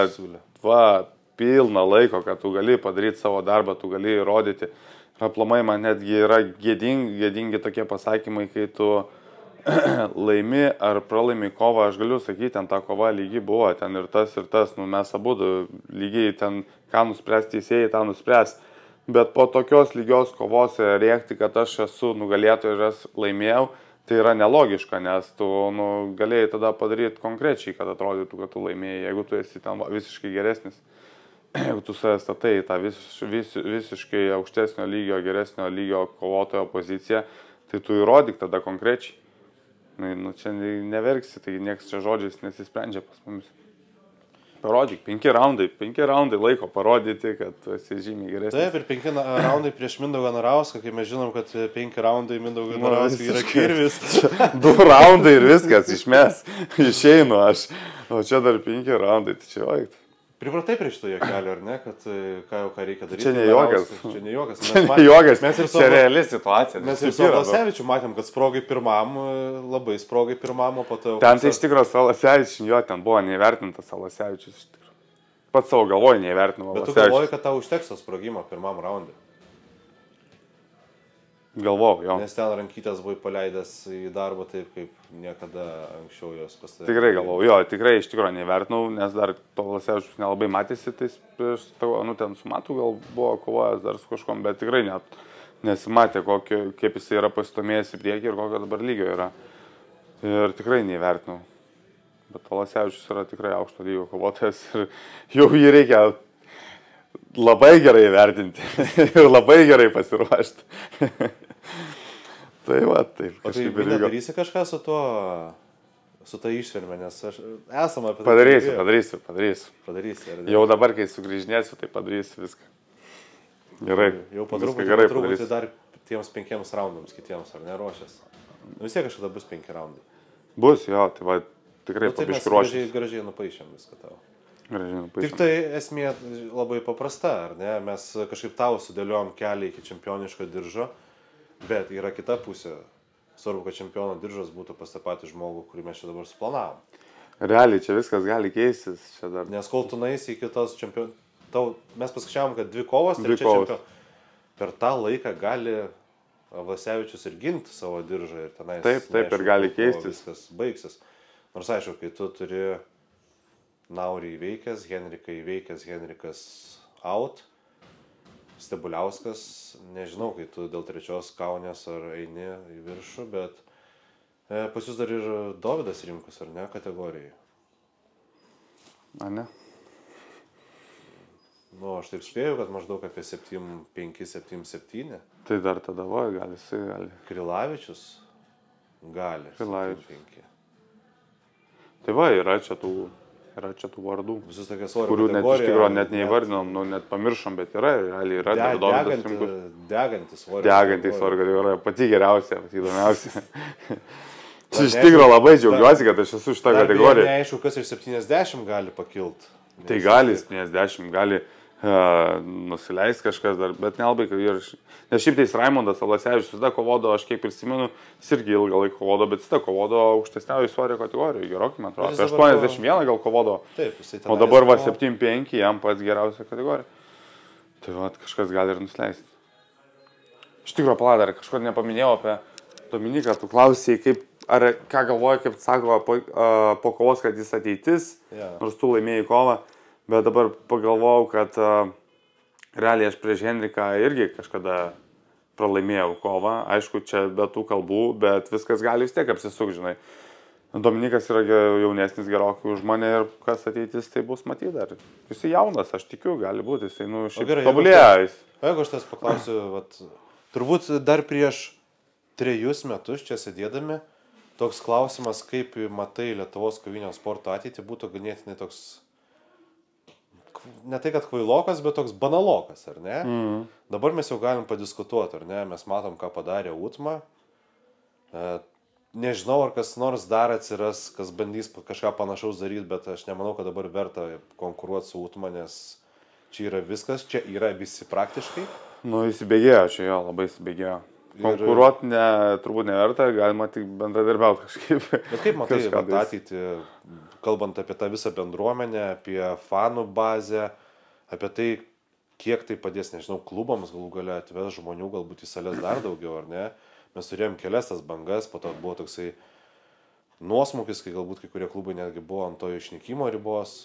pilna laiko, kad tu gali padaryti savo darbą, tu gali įrodyti. Aplamai man netgi yra gėdingi tokie pasakymai, kai tu laimi ar pralaimi kovą, aš galiu sakyti, ten ta kova lygiai buvo, ten ir tas, nu mes abudu lygiai ten, ką nuspręs teisėjai, tą nuspręs, bet po tokios lygios kovos rėkti, kad aš esu nugalėtojas ir aš laimėjau, tai yra nelogiška, nes tu galėjai tada padaryti konkrečiai, kad atrodytų, kad tu laimėjai, jeigu tu esi ten visiškai geresnis, jeigu tu save statai į tą visiškai aukštesnio lygio, geresnio lygio kovotojo poziciją, tai tu įrodyk tada konkrečiai. Nu, čia neverksi, tai niekas čia žodžiais nesisprendžia pas mumis. Parodyk, 5 raundai laiko parodyti, kad tu esi žymiai geresnis. Taip, ir 5 raundai prieš Mindaugą Narauską, kai mes žinom, kad 5 raundai Mindaugą Narauską yra kirvis. 2 raundai ir viskas, išeinu aš, o čia dar 5 raundai, tai čia oikt. Pripratai prie šito juokelio, ar ne, kad ką reikia daryti? Čia ne juokas. Čia ne juokas. Čia reali situacija. Mes ir su Alasevičiu matėm, kad sprogai pirmam, labai sprogai pirmam, o po to... Ten tai iš tikrųjų Alasevičiu, jo, ten buvo neįvertintas Alasevičius. Pats savo galvoje neįvertinau Alasevičius. Bet tu galvoji, kad tau užteks to sprogimo pirmam raundui? Galvojau, jo. Nes ten rankytės buvai paleidęs į darbą taip, kaip niekada anksčiau jos pastatė. Tikrai galvojau, jo, tikrai iš tikrųjų neįvertinau, nes dar to Alasevičius nelabai matėsi, tai ten su Matu gal buvo kovojęs dar su kažkom, bet tikrai net nesimatė, kaip jis yra pasitomėjęs į priekį ir kokio dabar lygio yra. Ir tikrai neįvertinau. Bet Alasevičius yra tikrai aukšto lygio kovotojas ir jau jį reikia labai gerai vertinti ir labai gerai pasiruošti. Tai va, taip. O tai nedarysi kažką su tuo, su ta išsverme, nes aš esam apie tai. Padarysiu. Padarysi. Jau dabar, kai sugrįžinėsiu, tai padarysiu viską. Gerai. Jau po truputį dar tiems 5 raundams kitiems, ar ne, ruošias? Vis tiek kažkada bus 5 raundai. Bus, jo, tai va, tikrai pabiškai ruošiasi. Mes gražiai nupaišėm viską tavo. Tik tai esmė labai paprasta, ar ne? Mes kažkaip tau sudėliojom kelią iki čempioniško diržo, bet yra kita pusė. Svarbu, kad čempiono diržas būtų pas tą patį žmogų, kurį mes čia dabar suplanavom. Realiai, čia viskas gali keistis. Dar... Nes kol tu naisi iki tos čempionų... Mes paskaičiavom, kad 2 kovos, 3 čempionų. Per tą laiką gali Alasevičius ir ginti savo diržą. Ir tenais, taip, ir gali keistis. Viskas baigsis. Nors aišku, kai tu turi Naurį įveikęs, Henriką įveikęs, Henrikas out, Stebuliauskas, nežinau, kai tu dėl 3 kaunės ar eini į viršų, bet pas jūs dar ir Dovydas Rimkus, ar ne, kategorijai? A ne? Nu, aš taip spėjau, kad maždaug apie 7-5-7-7. Tai dar tada gali. Krilavičius gali. Krilavičius. Tai va, yra čia tų Yra čia tų vardų, Visus tokias svorio kurių net iš kategoriją, tikrųjų net neįvardinom, net pamiršom, bet yra, realiai yra Davidovidas Rimkus. Degantis svorio. Degantis svorio kategorija, pati geriausia, pati įdomiausia. Iš tikrųjų labai džiaugiuosi, kad aš esu šitą kategoriją. Neaišku, kas iš 70 gali pakilti. Tai gali 70, gali nusileis kažkas dar, bet nelabai, kad ir... Nes šiaip tais Raimondas Alasevičius visada kovodo, aš kiek prisimenu, jis irgi ilgą laiką kovodo, bet jis kovodo aukštesniausių svorio kategorijų, gerokai, man atrodo. 81 gal kovodo, taip, o dabar va 75 jam pats geriausia kategorija. Tai va, kažkas gali ir nusileisti. Iš tikrųjų, pala, dar kažko nepaminėjau apie Dominiką, tu klausėjai, kaip, ar ką galvoja, kaip sako po kovos, kad jis ateitis, nors tu laimėjai kovą, bet dabar pagalvojau, kad realiai aš prieš Henriką irgi kažkada pralaimėjau kovą, aišku, čia be tų kalbų, bet viskas gali vis tiek apsisuk, žinai. Dominikas yra jaunesnis gerokai už mane ir kas ateitis, tai bus matyti dar. Jis jaunas, aš tikiu, gali būti, jisai, šiaip tobulėja. Jeigu aš tas paklausiu, turbūt dar prieš 3 metus čia sėdėdami, toks klausimas, kaip matai Lietuvos kovinio sporto ateitį, būtų ganėtinai toks, ne tai kad kvailokas, bet toks banalokas, ar ne? Dabar mes jau galim padiskutuoti, ar ne? Mes matom, ką padarė Utma. Nežinau, ar kas nors dar atsiras, kas bandys kažką panašaus daryti, bet aš nemanau, kad dabar verta konkuruoti su Utma, nes čia yra viskas, čia yra visi praktiškai. Įsibėgėjo čia jo, labai įsibėgėjo. Konkuruoti turbūt neverta, galima tik bendradarbiauti kažkaip. Bet kaip matai ateitį, kalbant apie tą visą bendruomenę, apie fanų bazę, apie tai, kiek tai padės, nežinau, klubams galų gale atves žmonių, galbūt į sales dar daugiau, ar ne? Mes turėjom kelias tas bangas, po to buvo toksai nuosmukis, kai galbūt kai kurie klubai netgi buvo ant to išnykimo ribos.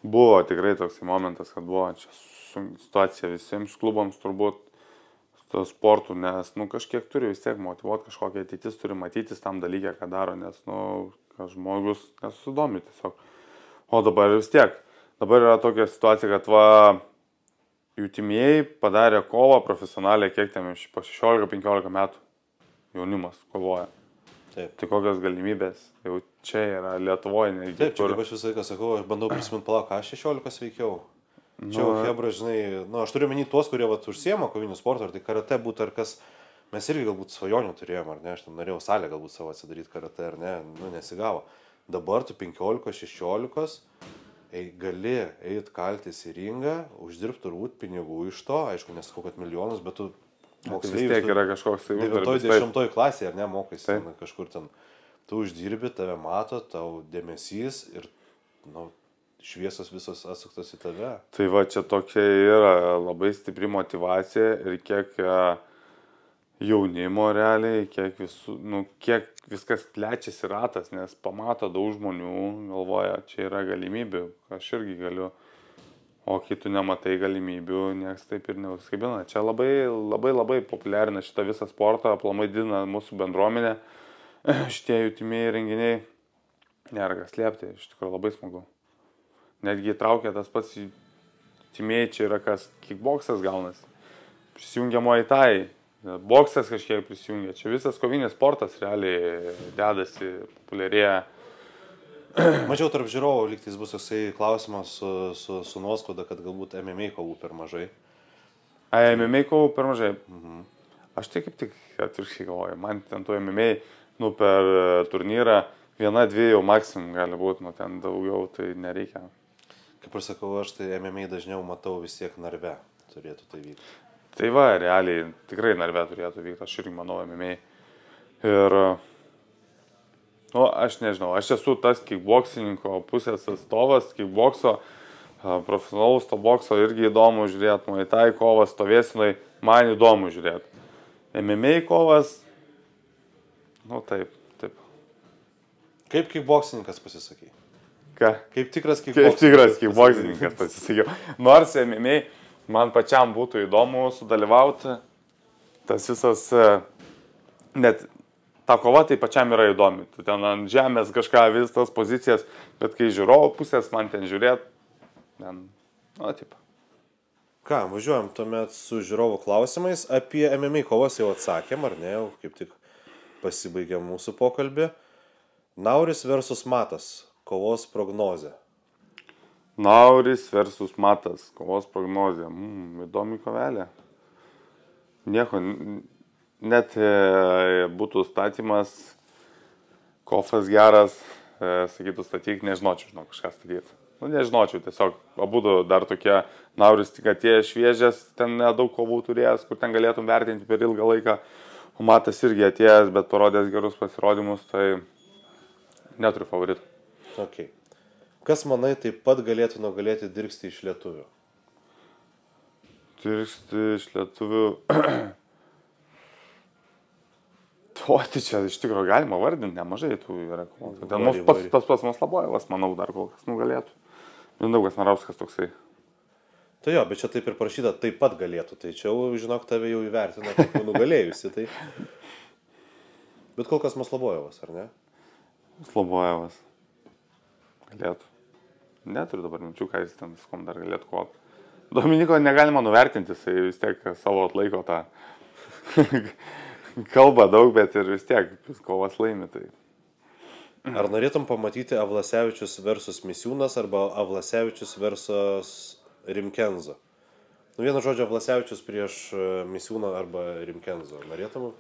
Buvo tikrai toksai momentas, kad buvo čia situacija visiems klubams turbūt sportų, nes, kažkiek turi vis tiek motyvuoti, kažkokia ateitis turi matytis tam dalykę, ką daro, nes, kad žmogus nesusidomi tiesiog. O dabar vis tiek, dabar yra tokia situacija, kad jutimieji padarė kovą profesionaliai, kiek ten po 16-15 metų jaunimas kovoja. Taip. Tai kokios galimybės jau čia yra Lietuvoje. Taip, čia kaip aš visą laiką sakau, aš bandau prisiminti, ką aš 16 veikiau. Čia hebra, žinai, aš turiu menį tuos, kurie užsiema koviniu sportu, ar tai karate būtų, ar kas, mes irgi galbūt svajonių turėjom, ar ne, aš ten norėjau salę galbūt savo atsidaryti karate, ar ne, nesigavo. Dabar tu 15-16, gali eiti kaltis į ringą, uždirbti turbūt pinigų iš to, aišku, nesakau, kad milijonus, bet tu moksleivis. Vis tiek yra kažkoks 9-10 klasėje, ar ne, mokais kažkur ten, tu uždirbi, tave mato, tau dėmesys ir, šviesos visos atsuktos į tave. Tai va, čia tokia yra labai stipri motyvacija ir kiek jaunimo realiai, kiek viskas plečiasi ratas, nes pamato daug žmonių, galvoja, čia yra galimybių, aš irgi galiu, o kai tu nematai galimybių, nieks taip ir neužskabina. Čia labai populiarina šitą visą sportą, aplamai didina mūsų bendruomenę, šitie jutimieji renginiai, nėra kas slėpti, iš tikrųjų labai smagu. Netgi įtraukia tas pats jutimieji, čia yra kas kickboksas gaunasi, prisijungia Muay Thai, boksas kažkiek prisijungia, čia visas kovinis sportas realiai dedasi, populiarėja. Mažiau tarp žiūrovų lygtais bus toksai klausimas su nuoskauda, kad galbūt MMA kovų per mažai. MMA kovų per mažai? Aš tai kaip tik atvirkščiai galvoju, man ten to MMA, per turnyrą 1-2 jau maksimum gali būti, ten daugiau tai nereikia. Kaip aš sakau, aš tai MMA dažniau matau vis tiek Narve turėtų tai vykti. Tai va, realiai tikrai Narve turėtų vykti, aš irgi manau MMA. Ir, aš nežinau, aš esu tas kickboksininko pusės atstovas, kickbokso, profesionalus to bokso irgi įdomu žiūrėti, Muay Thai kovas, stovėsinai, man įdomu žiūrėti. MMA kovas, taip. Kaip kickboksininkas pasisakai? Ką? Kaip tikras kickboksininkas pasisakiau. Nors MMA man pačiam būtų įdomu sudalyvauti, tas visas, net ta kova tai pačiam yra įdomi. Tu ten ant žemės kažką, vis tas pozicijas, bet kai žiūrovo pusės man ten žiūrėt, taip. Ką, važiuojam tuomet su žiūrovo klausimais. Apie MMA kovas jau atsakėm, ar ne, jau kaip tik pasibaigė mūsų pokalbį. Nauris versus Matas. Kovos prognozė. Nauris versus Matas, kovos prognozija. Įdomi kovelė. Nieko, net būtų statymas, kofas geras, sakytų statyk, nežinočiau, kažką statyti. Nežinočiau, tiesiog abudu dar tokie, Nauris tik atėjęs šviežias, ten nedaug kovų turėjęs, kur ten galėtum vertinti per ilgą laiką. O Matas irgi atėjęs, bet parodęs gerus pasirodymus, tai neturiu favoritų. Okay. Kas manai taip pat galėtų nugalėti Dirkstį iš lietuvių? Dirkstį iš lietuvių... Tai čia iš tikrųjų galima vardinti, nemažai tų yra. Ten tas pats Maslabojevas, manau, dar kol kas nugalėtų. Mindaugas Narauskas toksai. Tai jo, bet čia taip ir parašyta, taip pat galėtų. Tai čia, žinok, tave jau įvertina kaip nugalėjusi. Tai... Bet kol kas Maslabojevas, ar ne? Maslabojevas. Galėtų. Neturiu dabar minčių, ką jis ten viskom dar galėtų kovoti. Dominiko negalima nuvertinti, jisai vis tiek savo atlaiko tą kalba daug, bet ir vis tiek kovas laimi. Tai. Ar norėtum pamatyti Avlasevičius versus Misiūnas arba Avlasevičius versus Rimkenzo? Vienu žodžiu, Avlasevičius prieš Misiūną arba Rimkenzo. Norėtum?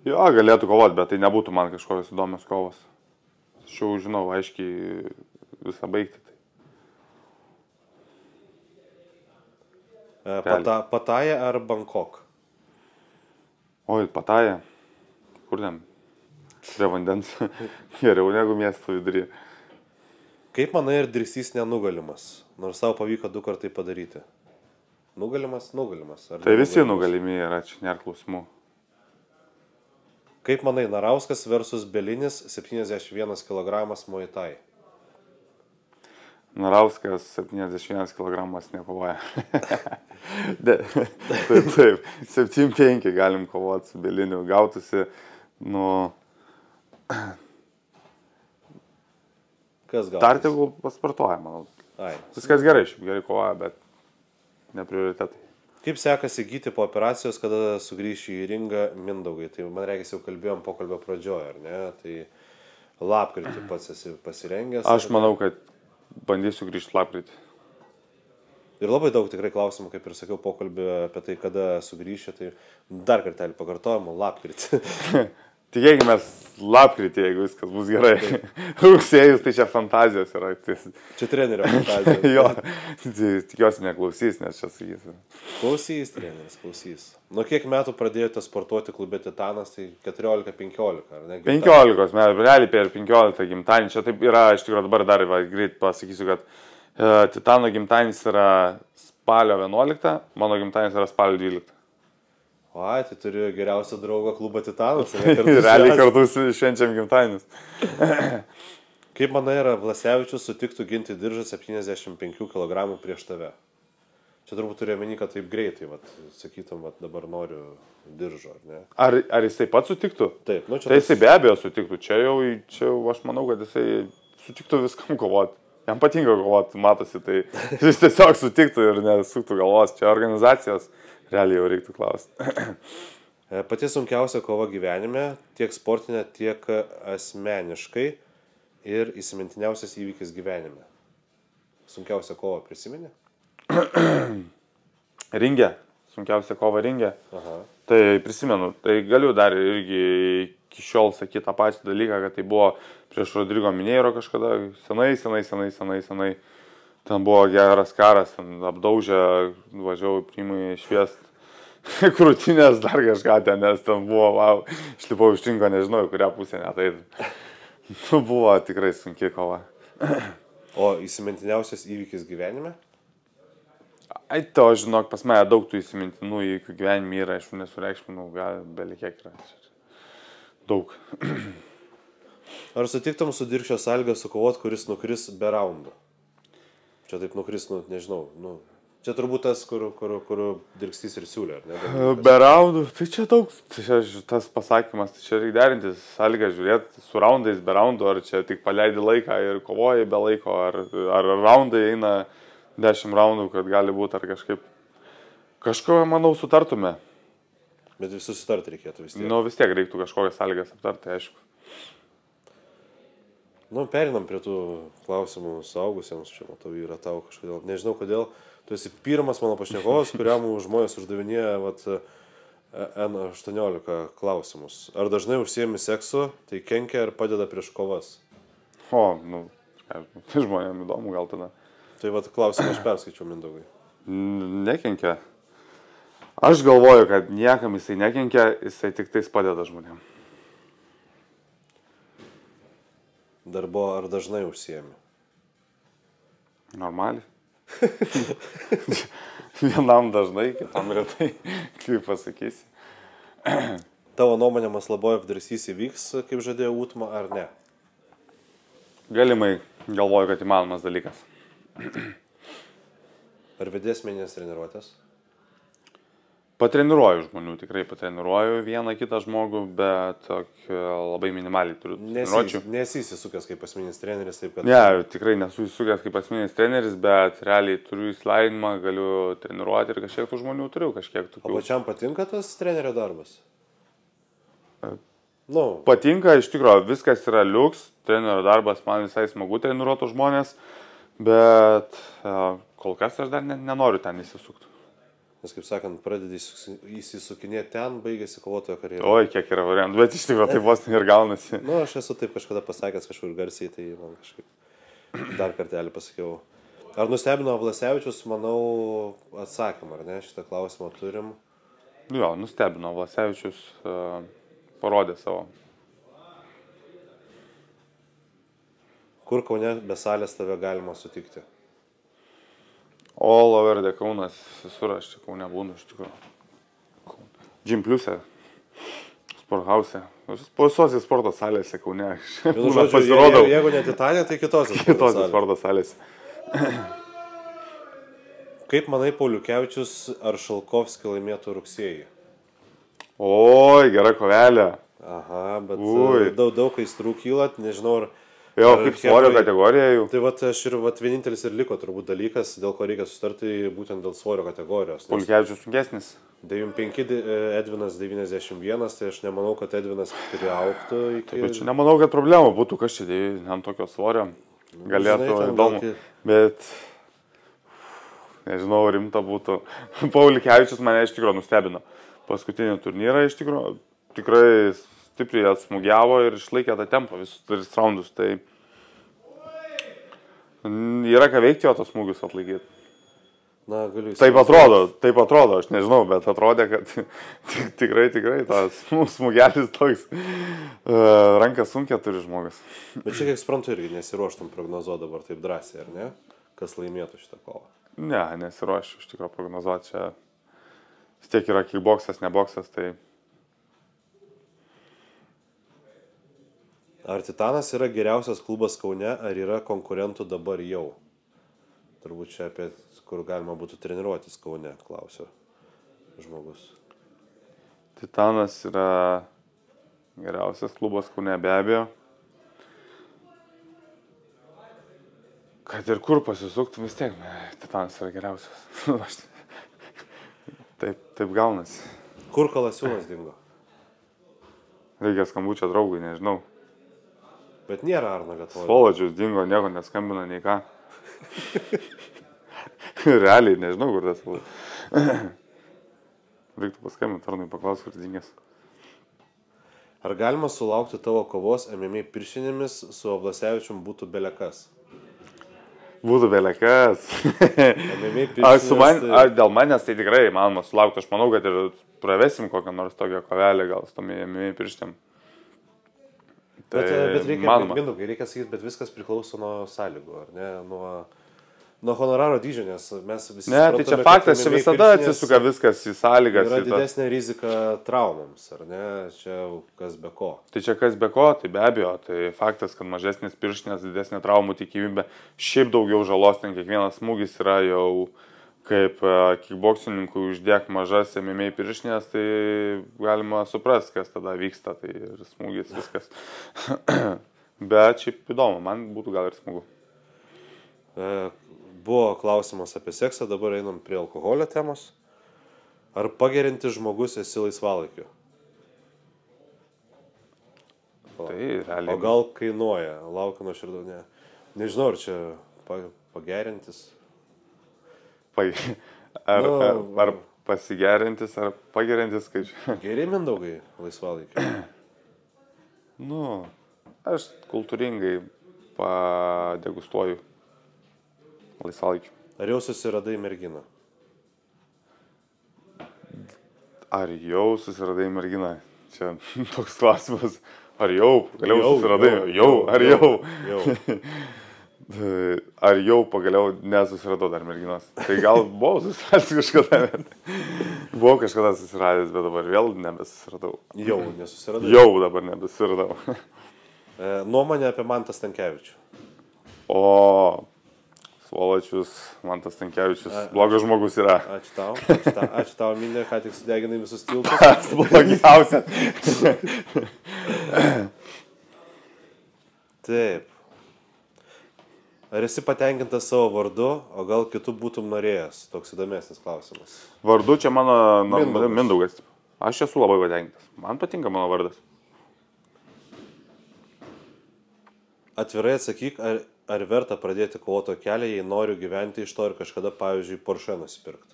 Jo, galėtų kovoti, bet tai nebūtų man kažkokios įdomios kovos. Aš jau žinau, aiškiai visą baigti. Pataja ar Bangkok? Oi, Pataja. Kur ten? Prie vandens. Geriau negu miesto vidury. Kaip manai, ar Dirkstys nenugalimas? Nors savo pavyko 2 kartai padaryti. Nugalimas? Tai visi nugalimi yra, čia nėra klausimų. Kaip manai, Narauskas versus Belinis 71 kg Muay Thai? Narauskas 71 kg nekovoja. Taip, 7-5 galim kovoti su Beliniu. Gautųsi, Kas gautųsi? Dar tegul paspartuoja, manau. Viskas gerai, šiaip gerai kovoja, bet ne prioritetai. Kaip sekasi gyti po operacijos, kada sugrįši į ringą Mindaugai? Tai man reikės jau kalbėjom pokalbio pradžioje, ar ne? Tai lapkritį pats esi pasirengęs. Aš manau, kad bandysiu grįžti lapkritį. Ir labai daug tikrai klausimų, kaip ir sakiau, pokalbį apie tai, kada sugrįši, tai dar kartelį pakartojom, lapkritį. Tikėkime lapkritį, jeigu viskas bus gerai. Rugsėjus, tai čia fantazijos yra. Čia trenerio fantazijos. Jo, tikiuosi neklausys, nes čia sakysiu. Klausys, treneris, klausys. Nuo kiek metų pradėjote sportuoti klube Titanas, tai 14-15, ar ne? 15 metų, realiai per 15 gimtadienį. Čia taip yra, iš tikrųjų dabar dar greit pasakysiu, kad Titano gimtadienis yra spalio 11, mano gimtadienis yra spalio 12. Ai, tai turiu geriausią draugą klubą Titanas. Realiai kartu švenčiam gimtadienis. Kaip manai, ar Vlasevičius sutiktų ginti diržą 75 kg prieš tave? Čia turbūt turiu omeny, kad taip greitai, sakytum, dabar noriu diržo, ar ne? Ar jisai pats sutiktų? Taip, tai jisai be abejo sutiktų. Čia jau aš manau, kad jisai sutiktų viskam kovoti. Jam patinka kovoti, matosi, tai jis tiesiog sutiktų ir nesuktų galvos. Čia organizacijos. Realiai jau reiktų klausti. Pati sunkiausia kova gyvenime, tiek sportinė, tiek asmeniškai ir įsimintiniausias įvykis gyvenime. Sunkiausia kova prisimeni? Ringe. Sunkiausia kova ringe. Aha. Tai prisimenu. Tai galiu dar irgi iki šiol sakyti tą pačią dalyką, kad tai buvo prieš Rodrigo Mineiro kažkada. Senai. Ten buvo geras karas, ten apdaužė, važiavau primai šviest krūtinės dar kažką ten, nes ten buvo, wow, išlipau iš rinko, nežinau, kurią pusę net tai. Buvo tikrai sunki kova. O įsimintiniausias įvykis gyvenime? Ai, to, žinok, pas mane daug tų įsimintinų įvykių gyvenime yra, aš nesureikšminau, gal belikiek yra. Daug. Ar sutiktum su Dirkšio sąlyga sukovot, kuris nukris be raundų? Čia taip nukris, nežinau, čia turbūt tas, kur Dirkstys ir siūlė, ar ne? Be raundų, tai čia daug, tas pasakymas, tai čia reikia derintis, sąlygą žiūrėti su raundais, be raundų, ar čia tik paleidi laiką ir kovoji be laiko, ar raundai eina 10 raundų, kad gali būti, ar kažko, manau, sutartume. Bet vis susitarti reikėtų vis tiek. Vis tiek reiktų kažkokias sąlygas aptarti, aišku. Nu, perinam prie tų klausimų suaugusiems, čia matau, yra tau kažkodėl. Nežinau kodėl, tu esi pirmas mano pašnekovas, kuriam žmonės uždavinėja N18 klausimus. Ar dažnai užsiemi seksu, tai kenkia ar padeda prieš kovas? O, nu, tai žmonėm įdomu gal tada. Tai klausimą aš perskaičiau, Mindaugai. Nekenkia. Aš galvoju, kad niekam jisai nekenkia, jisai tik tais padeda žmonėm. Darbo ar dažnai užsiemi? Normaliai. Vienam dažnai, kitam retai, kaip pasakysi. Tavo nuomonė Maslobojev Drąsys įvyks, kaip žadėjo Utma, ar ne? Galimai galvoju, kad įmanomas dalykas. Ar vedės meninės treniruotės? Patreniruoju žmonių, tikrai patreniruoju vieną kitą žmogų, bet labai minimaliai turiu treniruočių. Nesi įsisukęs kaip asmeninis treneris, taip kad... Ne, tikrai nesu įsisukęs kaip asmeninis treneris, bet realiai turiu įsilavinimą, galiu treniruoti ir kažkiek tų žmonių turiu, kažkiek tokių. O pačiam patinka tas trenerio darbas? Patinka, iš tikrųjų, viskas yra liuks, trenerio darbas, man visai smagu treniruotų žmonės, bet kol kas aš dar nenoriu ten įsisukti. Nes, kaip sakant, pradedi įsisukinėti ten, baigėsi kovotojo karjerą. Oi, kiek yra variantų, bet iš tikrųjų tai vos ir gaunasi. Aš esu taip kažkada pasakęs kažkur garsiai, tai man kažkaip dar kartelį pasakiau. Ar nustebino Vlasevičius, manau, atsakymą, ar ne, šitą klausimą turim? Jo, nustebino Vlasevičius, parodė savo. Kur Kaune be salės tave galima sutikti? All over the Kaunas, visur aš čia Kaune būnu, iš tikrųjų. Gym Pliuse, Sport House, visose sporto salėse Kaune. Pasirodo, jeigu ne Titanė, tai kitose sporto salėse. Kaip manai, Pauliukevičius ar Šalkovskį laimėtų rugsėjį? Oi, gera kovelė. Aha, bet daug aistrų kyla, nežinau, ar... Jo, kaip svorio kategorija jau. Tai aš ir vienintelis ir liko turbūt dalykas, dėl ko reikia sutarti, būtent dėl svorio kategorijos. Pauliukevičius sunkesnis. 95, Edvinas 91, tai aš nemanau, kad Edvinas priaugtų iki... Taip, čia nemanau, kad problema būtų, kas čia ant tokio svorio galėtų įdomu. Bet, nežinau, rimta būtų. Pauliukevičius mane iš tikrųjų nustebino. Paskutinį turnyrą iš tikrųjų tikrai stipriai atsmugiavo ir išlaikė tą tempą visus 3 raundus. Tai yra ką veikti jo tos smūgius atlaikyti. Na, galiu įsivaizduoti. Taip atrodo, aš nežinau, bet atrodė, kad tikrai tas smūgelis toks. Ranką sunkia turi žmogus. Bet čia, kiek suprantu, irgi nesiruoštum prognozuoti dabar taip drąsiai, ar ne? Kas laimėtų šitą kovą? Ne, nesiruošiu iš tikrųjų prognozuoti. Čia vis tiek yra kickboksas, ne boksas, tai... Ar Titanas yra geriausias klubas Kaune, ar yra konkurentų dabar jau? Turbūt čia apie, kur galima būtų treniruotis Kaune, klausia žmogus. Titanas yra geriausias klubas Kaune, be abejo. Kad ir kur pasisuktum, vis tiek, Titanas yra geriausias. Taip gaunasi. Kur Kalasiūnas dingo? Reikia skambučio draugui, nežinau. Bet nėra Arno Lietuvoje. Svoločius dingo, nieko neskambina, nei ką. Realiai, nežinau, kur tas buvo. Reiktų paskambinti Arnui, paklausti, kur dingęs. Ar galima sulaukti tavo kovos MMA piršinėmis su Vlasevičium būtų belekas? Būtų belekas. MMA piršinės... Dėl manęs tai tikrai įmanoma sulaukti. Aš manau, kad ir pravesim kokią nors tokią kovelę gal su tom MMA pirštėm. Bet reikia sakyti, bet viskas priklauso nuo sąlygų, ar ne? Nuo honoraro dydžio, nes mes visi... Ne, tai čia faktas, čia visada atsisuka viskas į sąlygas. Yra didesnė rizika traumams, ar ne? Čia kas be ko. Tai čia kas be ko, tai be abejo. Tai faktas, kad mažesnės pirštinės, didesnė traumų tikimybė, šiaip daugiau žalos, ten kiekvienas smūgis yra jau kaip kickboksininkui uždėk mažas MMA pirštinės, tai galima suprasti, kas tada vyksta, tai ir smūgis, viskas. Bet šiaip įdomu, man būtų gal ir smagu. Buvo klausimas apie seksą, dabar einam prie alkoholio temos. Ar pagerinti žmogus esi laisvalaikiu? Tai realiai. O gal kainuoja, laukiu nuo širdų, ne. Nežinau, ar čia pagerintis. Ar pasigerintis, ar pagerintis skaičių. Geri Mindaugai laisvalaikiai. Aš kultūringai padegustuoju laisvalaikiu. Ar jau susiradai merginą? Ar jau susiradai merginą? Čia toks klausimas. Ar jau pagaliau susiradai? Jau. Ar jau pagaliau nesusiradau dar merginos? Tai gal buvau susiradęs kažkada. Buvau kažkada susiradęs, bet dabar vėl nebesusiradau. Jau nesusiradau. Jau dabar nebesusiradau. Nuomonė apie Mantą Stankevičių. O, svoločius, Mantas Stankevičius, blogas žmogus yra. Ačiū tau, Minė, ką tik sudeginai visus tiltus. Blogiausia. Taip. Ar esi patenkintas savo vardu, o gal kitų būtum norėjęs? Toks įdomesnis klausimas. Vardu čia mano Mindaugas. Aš esu labai patenkintas. Man patinka mano vardas. Atvirai atsakyk, ar verta pradėti kovoto kelią, jei noriu gyventi iš to ir kažkada, pavyzdžiui, Porsche nusipirkti?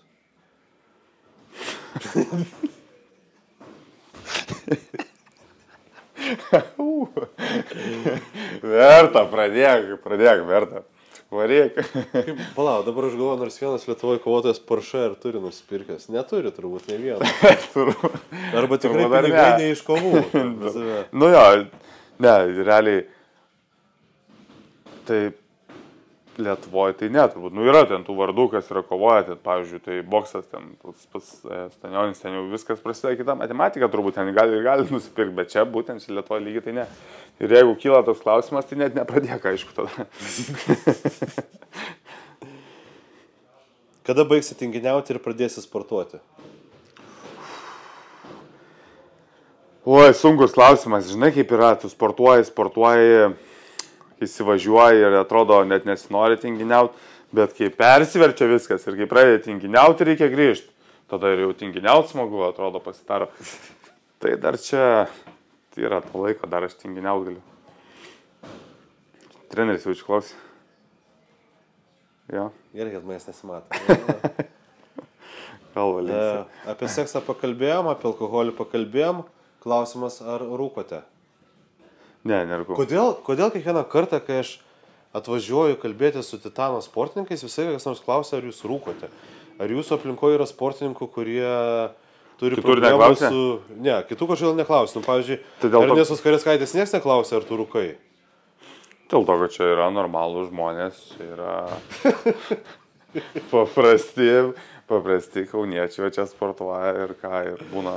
Verta, pradėk, verta. Varyk. Palau, dabar aš galvoju, nors vienas Lietuvoje kovotojas Porsche ar turi nusipirkęs. Neturi turbūt ne vieną. Arba tikrai pinigai ne iš kovų. Ne, realiai. Tai Lietuvoje tai ne, turbūt. Yra ten tų vardų, kas yra kovoja, tai, pavyzdžiui, tai boksas, ten pas Stanionis, ten jau viskas prasideda kita matematika, turbūt ten gali nusipirkti, bet čia būtent čia Lietuvoje lygiai tai ne. Ir jeigu kyla toks klausimas, tai net nepradėk, aišku, tada. Kada baigsi tinginiauti ir pradėsi sportuoti? Oi, sunkus klausimas, žinai, kaip yra, tu sportuoji, įsivažiuoji ir atrodo net nesinori tinginiauti, bet kai persiverčia viskas ir kai pradedi tinginiauti, reikia grįžti. Tada ir jau tinginiauti smagu, atrodo pasidaro. Tai dar čia, tai yra to laiko, dar aš tinginiauti galiu. Treneris jau išklausė. Jo. Gerai, kad manęs nesimato. Galva linksi. Apie seksą pakalbėjom, apie alkoholį pakalbėjom. Klausimas, ar rūkote? Ne, nerūkau. Kodėl kiekvieną kartą, kai aš atvažiuoju kalbėti su Titano sportininkais, visai kas nors klausia, ar jūs rūkote? Ar jūsų aplinkoje yra sportininkų, kurie turi problemų su... Ne, kitų kažkodėl neklausia. Pavyzdžiui, Ernestos Kareskaitės niekas neklausia, ar tu rūkai? Dėl to, kad čia yra normalūs žmonės, čia yra paprasti kauniečiai, čia sportuoja ir ką, ir būna...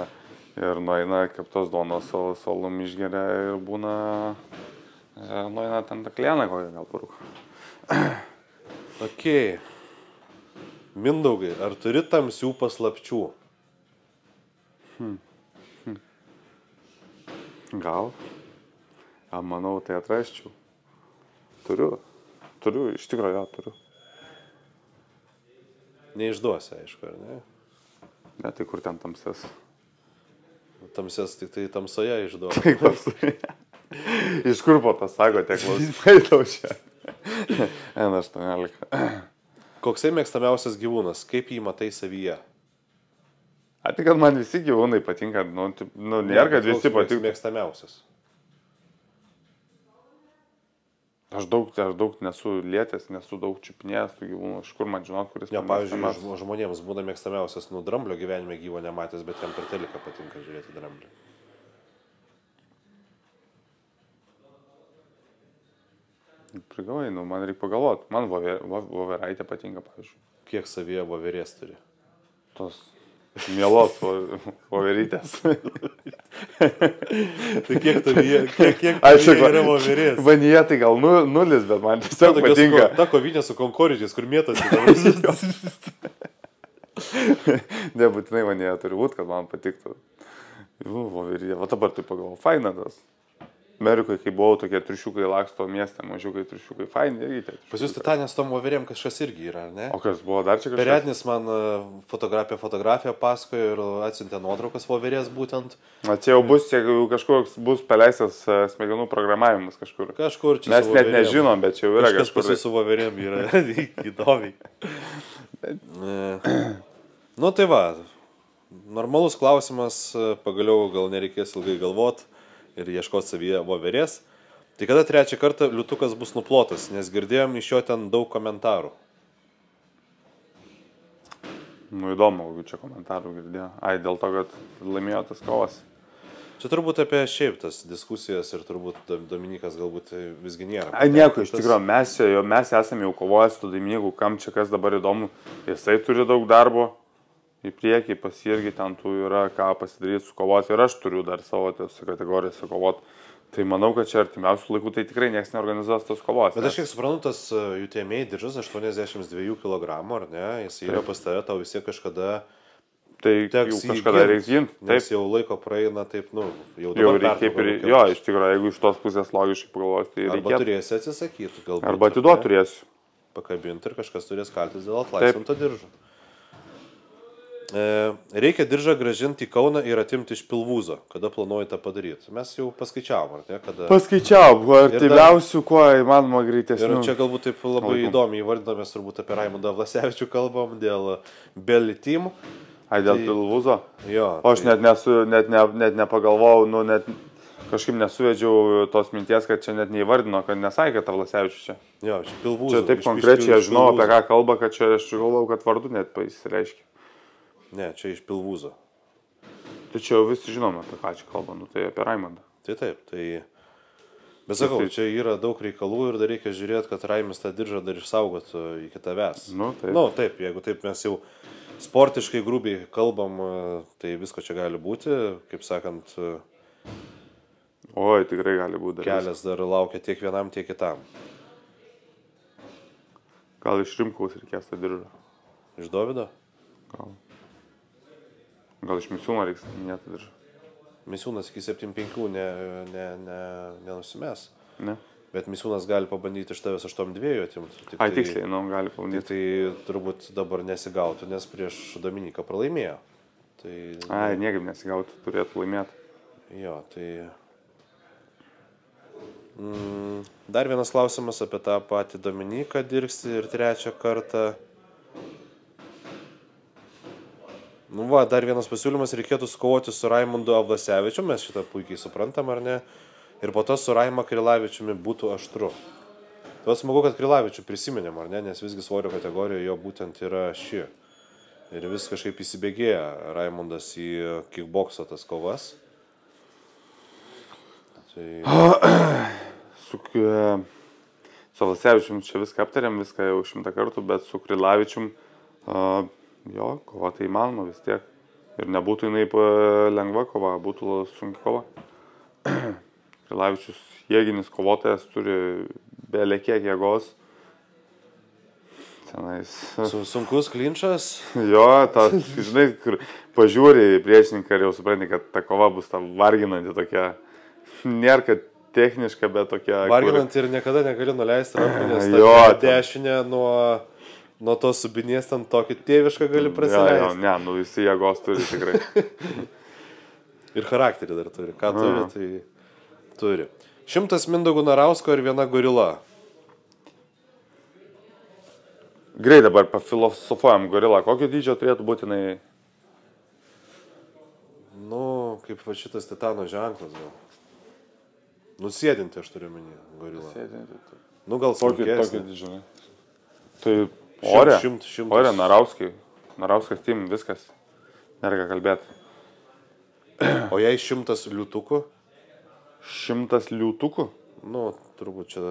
Ir nueina, kaip tos duonos solum išgeria ir būna, nueina ten tą klieną kokią gal parūko. Okei. Mindaugai, ar turi tamsių paslapčių? Gal. Manau, tai atrasčiau. Turiu, iš tikrųjų, turiu. Neišduosi, aišku, ar ne? Ne, tai kur ten tamsės? Tamsės tik tai tamsoje išduoda. Tik tamsoje. Iš kur po to sako, tiek klausimai tau čia. N18. Koksai mėgstamiausias gyvūnas? Kaip jį matai savyje? Tai kad man visi gyvūnai patinka, nėra, kad visi patinka. Mėgstamiausias. Aš daug nesu lietęs, nesu daug čiupinėjęs tų gyvūnų, iš kur man žinot, kuris man mėgstamiausias. Pavyzdžiui, žmonėms būna mėgstamiausias, dramblio gyvenime gyvo nematęs, bet jam per teliką patinka žiūrėti dramblį. Prigavai, man reikia pagalvoti. Man voveraitė patinka, pavyzdžiui. Kiek savyje voverės turi? Tos mielos voverytės. Tai kiek yra voverės? Vanyje tai gal nulis, bet man tiesiog patinka. Ta kovinė su konkoridžiais, kur mėtasi. Nebūtinai vanyje turi būti, kad man patiktų. Voveryje, va dabar tai pagalvoju, faina tas. Amerikoje, kai buvau, tokie triušiukai laksto mieste, mažiukai triušiukai, faini, irgi tai. Pas jūs Titanės tom voverėm kažkas irgi yra, ne? O kas buvo dar čia kažkas? Periadnis man fotografiją pasakojo ir atsiuntė nuotraukas voverės būtent. Na čia jau bus, jeigu kažkoks bus paleistas smegenų programavimas kažkur. Kažkur čia. Mes net nežinom, bet čia jau yra kažkur. Kažkas su voverėm yra įdomiai. Nu tai va, normalus klausimas, pagaliau gal nereikės ilgai galvot ir ieškoti savyje voverės. Tai kada trečią kartą liūtukas bus nuplotas, nes girdėjom iš jo ten daug komentarų. Nu įdomu, kokių čia komentarų girdėjo. Ai, dėl to, kad laimėjo tas kovas. Čia turbūt apie šiaip tas diskusijas ir turbūt Dominikas galbūt visgi nėra. Ai, nieko, iš tikrųjų, mes esame jau kovojęs su Dominiku, kam čia kas dabar įdomu. Jisai turi daug darbo. Į priekį pasirgi, ten tų yra ką pasidaryti, sukovoti ir aš turiu dar savo tose kategorijose kovoti. Tai manau, kad čia artimiausių laikų tai tikrai niekas neorganizuos tos kovos. Bet aš kiek suprantu, tas UTMA diržas 82 kg, ar ne? Jis yra pas tave, tau vis tiek kažkada... Tai jau kažkada reikia ginti. Nes jau laiko praeina taip, nu, jau reikia ir... Jo, iš tikrųjų, jeigu iš tos pusės logiškai pagalvoti, tai reikia... Arba turėsi atsisakyti, galbūt. Arba atiduoti turėsiu. Pakabinti ir kažkas turės kaltis dėl atlaisvinto diržo. Reikia diržą gražinti į Kauną ir atimti iš Pilvūzo. Kada planuoji tą padaryti? Mes jau paskaičiavom, ar ne? Kada... Paskaičiavom, artimiausių, kuo įmanoma greitesnių. Ir čia galbūt taip labai įdomiai įvardinamės turbūt apie Raimundą Vlasevičių kalbam dėl Belly Team. Ai, dėl Pilvūzo? Jo. O aš net nepagalvojau, nu net kažkaip nesuvedžiau tos minties, kad čia net neįvardino, kad nesakė tą Vlasevičių čia. Jo, čia Pilvūzo. Čia taip konkrečiai aš žinau, apie ką kalba, kad čia aš galvojau, kad vardu net pasireiškia. Ne, čia iš Pilvūzo. Tai čia jau visi žinome, apie ką čia kalba, nu tai apie Raimondą. Tai taip, tai... Bet sakau, čia yra daug reikalų ir dar reikia žiūrėti, kad Raimis tą diržą dar išsaugotų iki tavęs. Nu, taip. Nu, taip, jeigu taip mes jau sportiškai grubiai kalbam, tai visko čia gali būti, kaip sakant... Oi, tikrai gali būti. Kelias dar laukia tiek vienam, tiek kitam. Gal iš Rimkaus reikės tą diržą? Iš Dovydo? Gal iš Misiūno reiks minėti diržą. Misiūnas iki 7.5 nenusimės. Ne. Bet Misiūnas gali pabandyti iš tavęs 8.2 atimti. Ai, tiksliai, nu, gali pabandyti. Tai turbūt dabar nesigautų, nes prieš Dominiką pralaimėjo. Tai... Ai, niekaip nesigautų, turėtų laimėti. Jo, tai... Dar vienas klausimas apie tą patį Dominiką Dirksį ir trečią kartą. Nu va, dar vienas pasiūlymas, reikėtų sukovoti su Raimundu Vlasevičiu, mes šitą puikiai suprantam, ar ne? Ir po to su Raima Krilavičiumi būtų aštru. Tai smagu, kad Krilavičių prisiminėm, ar ne? Nes visgi svorio kategorijoje jo būtent yra ši. Ir vis kažkaip įsibėgėja Raimundas į kickbokso tas kovas. Tai... Su Vlasevičium čia viską aptarėm, viską jau 100 kartų, bet su Krilavičium... Jo, kova tai įmanoma vis tiek. Ir nebūtų jinai lengva kova, būtų sunki kova. Krilavičius jėginis kovotojas turi belė kiek jėgos. Tenais... Sunkus klinčas. Jo, žinai, kur pažiūri į priešininką ir jau supranti, kad ta kova bus ta varginanti tokia. Nėra, kad techniška, bet tokia... Varginanti ir niekada negali nuleisti rankų, nes ta dešinė nuo tos subinės ten tokį tėvišką gali prasileisti. Ja, ne, nu visi jėgos turi tikrai. Ir charakterį dar turi. Ką turi, tai turi. 100 Mindaugo Narausko ir 1 gorila. Greit dabar pafilosofuojam gorilą. Kokio dydžio turėtų būti jinai? Nu, kaip va šitas titano ženklas gal. Nusėdinti aš turiu minį gorilą. Sėdinti. Nu, gal smulkesnį. Tokį dydžio. Tai ore, šimtas. Narauskas tim, viskas. Nėra ką kalbėti. O jei 100 liūtukų? 100 liūtukų? Nu, turbūt čia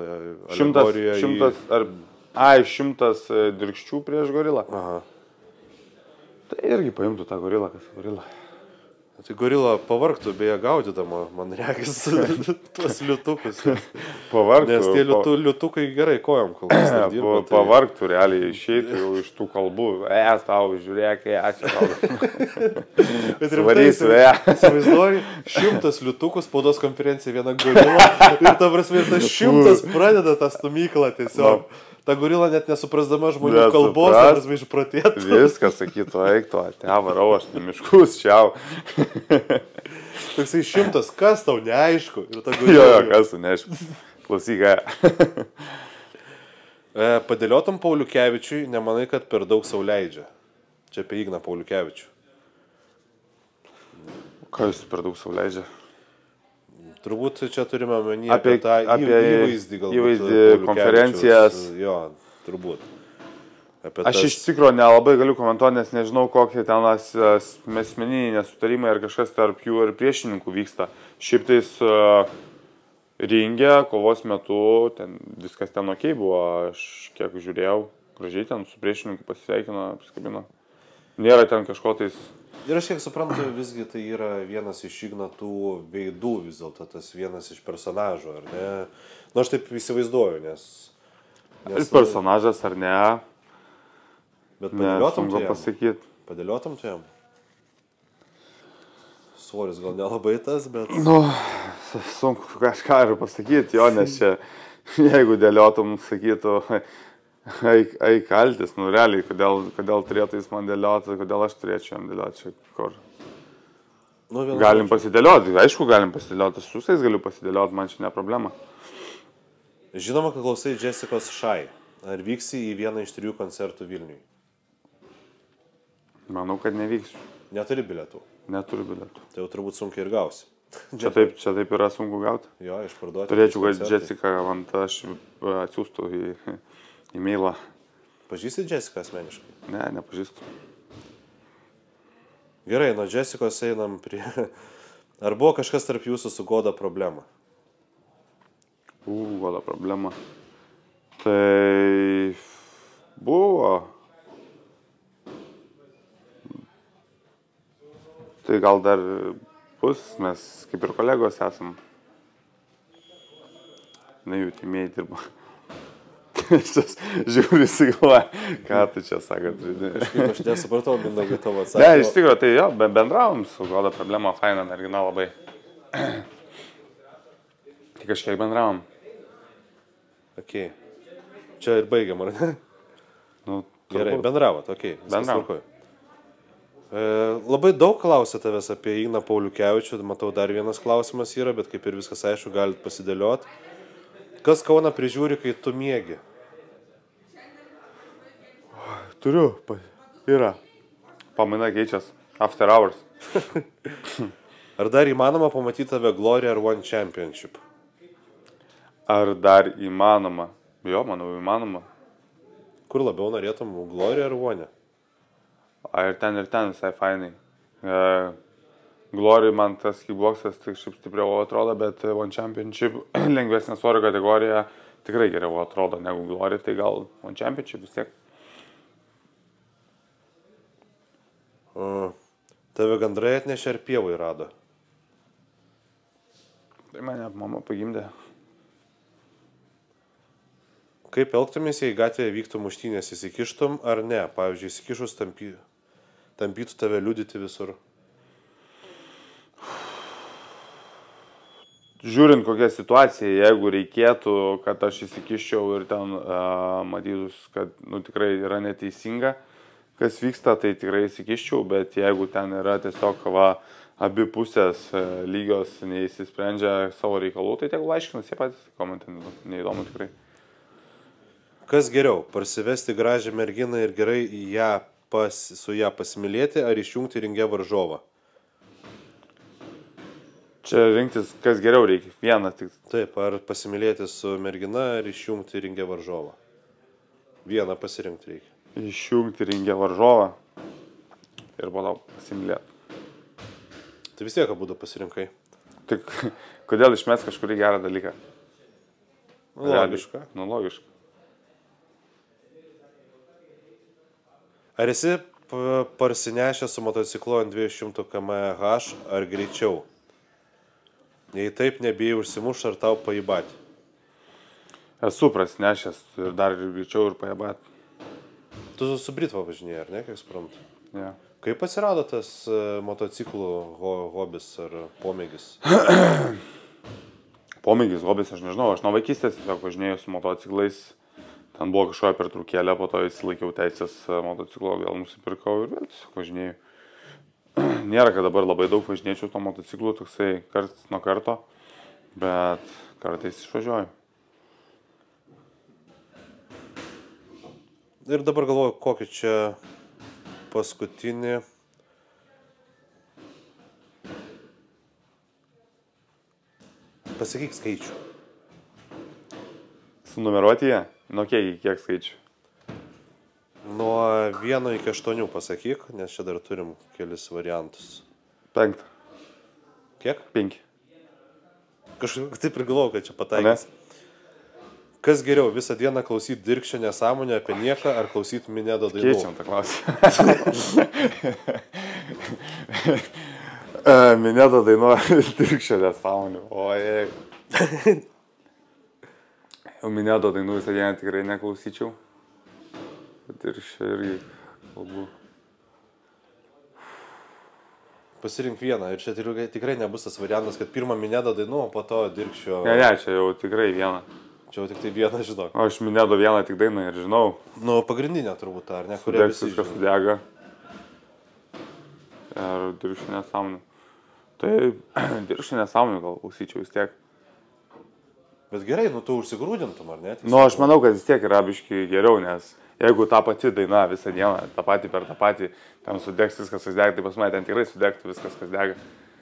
alegorija 100 dirkščių prieš gorilą. Aha. Tai irgi paimtų tą gorilą, kas gorila. Tai gorila pavargtų beje gaudydama, man regis, tuos liutukus. Pavargtų. Nes tie liutukai gerai kojom kalbas. Pavargtų realiai, išeitų jau iš tų kalbų. Tau, žiūrėk, ačiū tau. Bet svarysiu, įsivaizduoju, 100 liutukų spaudos konferencija viena gorila. Ir ta prasme, tas 100 pradeda tą stumyklą tiesiog. Ta gorila net nesuprasdama žmonių kalbos, nes išprotėtų. Viskas sakytų, eik to, varau, aš miškus, čiau. Toksai 100, kas tau neaišku? Ir ta gorila. Jo, kas tau neaišku. Klausyk, Padėliotam Pauliukevičiui, nemanai, kad per daug sau leidžia? Čia apie Igną Pauliukevičių. Ką jis per daug sau leidžia? Turbūt čia turime omenyje apie tą įvaizdį, galbūt. Įvaizdį, konferencijas. Jo, turbūt. Aš iš tikrųjų nelabai galiu komentuoti, nes nežinau, kokie ten asmeniniai nesutarimai ar kažkas tarp jų ir priešininkų vyksta. Šiaip tais ringe, kovos metu, viskas ten okei buvo, aš kiek žiūrėjau, gražiai ten su priešininku pasisveikino, apsikabino. Nėra ten kažko tais... Ir aš kiek suprantu, visgi tai yra vienas iš Ignatų veidų vis dėlto, tas vienas iš personažų, ar ne? Nu, aš taip įsivaizduoju, nes... Personažas ar ne? Bet padėliotum tu jam? Pasakyti. Padėliotum tu jam? Svoris gal nelabai tas, bet... Nu, sunku kažką ir pasakyti, jo, nes čia, jeigu dėliotum, sakytų... Eik kaltis, nu realiai, kodėl turėtų jis man dėlioti, kodėl aš turėčiau jam dėlioti čia kur. Nu, galim pasidėlioti, aišku, galim pasidėlioti, su visais galiu pasidėlioti, man čia ne problema. Žinoma, kad klausai Jessicos Shy. Ar vyksi į vieną iš 3 koncertų Vilniui? Manau, kad nevyksiu. Neturi bilietų? Neturiu bilietų. Tai jau turbūt sunkiai ir gausi. Čia taip yra sunku gauti? Jo, išparduoti. Turėčiau, kad Jessica man aš atsiųstų į e-mailą. Pažįsti Jessica asmeniškai? Ne, nepažįstu. Gerai, nuo Jessicos einam prie... Ar buvo kažkas tarp jūsų su Goda problema? Goda problema. Tai... buvo. Tai gal dar bus, mes kaip ir kolegos esam. Na, jų timėjai dirba. Žiūrį įsigalvoja, ką tu čia sakat. Aš nesupratau, Mindaugai, tavo atsakymą. Ne, iš tikrųjų, tai jo, bendravom su Goda problema, faina mergina labai. Tai kažkiek bendravom. Okei. Čia ir baigiam, ar ne? Nu, gerai, bendravot, okei. Bendravom. Labai daug klausia tavęs apie Igną Pauliukevičių, matau, dar vienas klausimas yra, bet kaip ir viskas aišku, galit pasidėliot. Kas Kauną prižiūri, kai tu miegi? Turiu, yra. Pamaina keičias. After hours. Ar dar įmanoma pamatyti tave Glory ar One Championship? Ar dar įmanoma? Jo, manau, įmanoma. Kur labiau norėtum, Glory ar One? Ir ten visai fainai. Glory man tas kickboxas tik šiaip stipriau atrodo, bet One Championship lengvesnė svorio kategorija tikrai geriau atrodo negu Glory, tai gal One Championship vis tiek. Tave gandrai atnešė ar pievai rado? Tai mane mama pagimdė. Kaip elgtumės, jei gatvėje vyktų muštynės, įsikištum ar ne? Pavyzdžiui, įsikišus tampytų tave liudyti visur. Žiūrint kokią situaciją, jeigu reikėtų, kad aš įsikiščiau ir ten matytus, kad tikrai yra neteisinga, kas vyksta, tai tikrai įsikiščiau, bet jeigu ten yra tiesiog abi pusės lygios neįsisprendžia savo reikalų, tai tegul aiškinas, jie patys komentuoja, neįdomu tikrai. Kas geriau, parsivesti gražią merginą ir gerai su ją pasimylėti ar išjungti ringe varžovą? Čia rinktis, kas geriau reikia. Vieną tik. Taip, ar pasimylėti su mergina, ar išjungti ringe varžovą. Vieną pasirinkti reikia. Išjungti ringe varžovą ir po to pasimylėti. Tai vis tiek abudu pasirinkai. Tik kodėl išmes kažkurį gerą dalyką? Logiška. Nu, logiška. Ar esi parsinešęs su motociklu ant 200 km/h ar greičiau? Jei taip, nebijai užsimuš ar tau paibati? Esu prasinešęs ir dar ir greičiau ir pajabat. Tu su Britva važinėjai, ar ne, kiek suprantu? Ja. Kaip atsirado tas motociklų hobis ar pomėgis? Pomėgis, hobis, aš nežinau, aš nuo vaikystės tiesiog važinėjau su motociklais. Ten buvo kažkokia pertraukėlė, po to įsilaikiau teisės motociklo, vėl nusipirkau ir vėl tiesiog važinėjau. Nėra, kad dabar labai daug važinėčiau to motociklu, toksai karts nuo karto, bet kartais išvažiuoju. Ir dabar galvoju, kokį čia paskutinį. Pasakyk skaičių. Sunumeruoti jie? Nuo kiek skaičių? Nuo 1 iki 8 pasakyk, nes čia dar turim kelis variantus. 5. Kiek? 5. Kažkaip taip ir galvoju, kad čia pataikys. Kas geriau, visą dieną klausyti Dirkšio nesąmonę apie nieką ar klausyti Minedo dainų? Keičiam tą klausimą. Minedo dainuoja Dirkšio nesąmonę. Ojej. Minedo dainų visą dieną tikrai neklausyčiau. Bet ir šia irgi kalbu. Pasirink vieną ir čia tikrai nebus tas variantas, kad pirmą Minedo dainų, o po to Dirkšio... Ne, čia jau tikrai vieną. Čia jau tik tai vieną žinok. O aš Minedo vieną tik dainą ir žinau. Nu, pagrindinę turbūt tą, ar ne? Sudegs viskas sudega. Ir Dirkšio nesąmonė. Tai Dirkšio nesąmonė gal klausyčiau vis tiek. Bet gerai, nu tu užsigrūdintum, ar ne? Nu, aš manau, kad vis tiek yra biškai geriau, nes jeigu ta pati daina visą dieną, tą patį per tą patį, ten sudegs viskas, kas dega, tai pas mane ten tikrai sudegtų viskas, kas dega.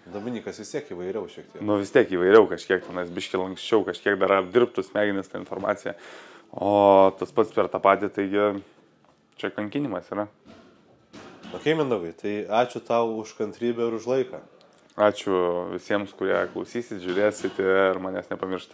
Dominikas vis tiek įvairiau šiek tiek. Nu, vis tiek įvairiau kažkiek, tenais biškai lankščiau, kažkiek dar apdirbtų smegenis tą informaciją. O tas pats per tą patį, taigi čia kankinimas yra. Ok, Mindaugai, tai ačiū tau už kantrybę ir už laiką. Ačiū visiems, kurie klausysit, žiūrėsit ir manęs nepamiršta.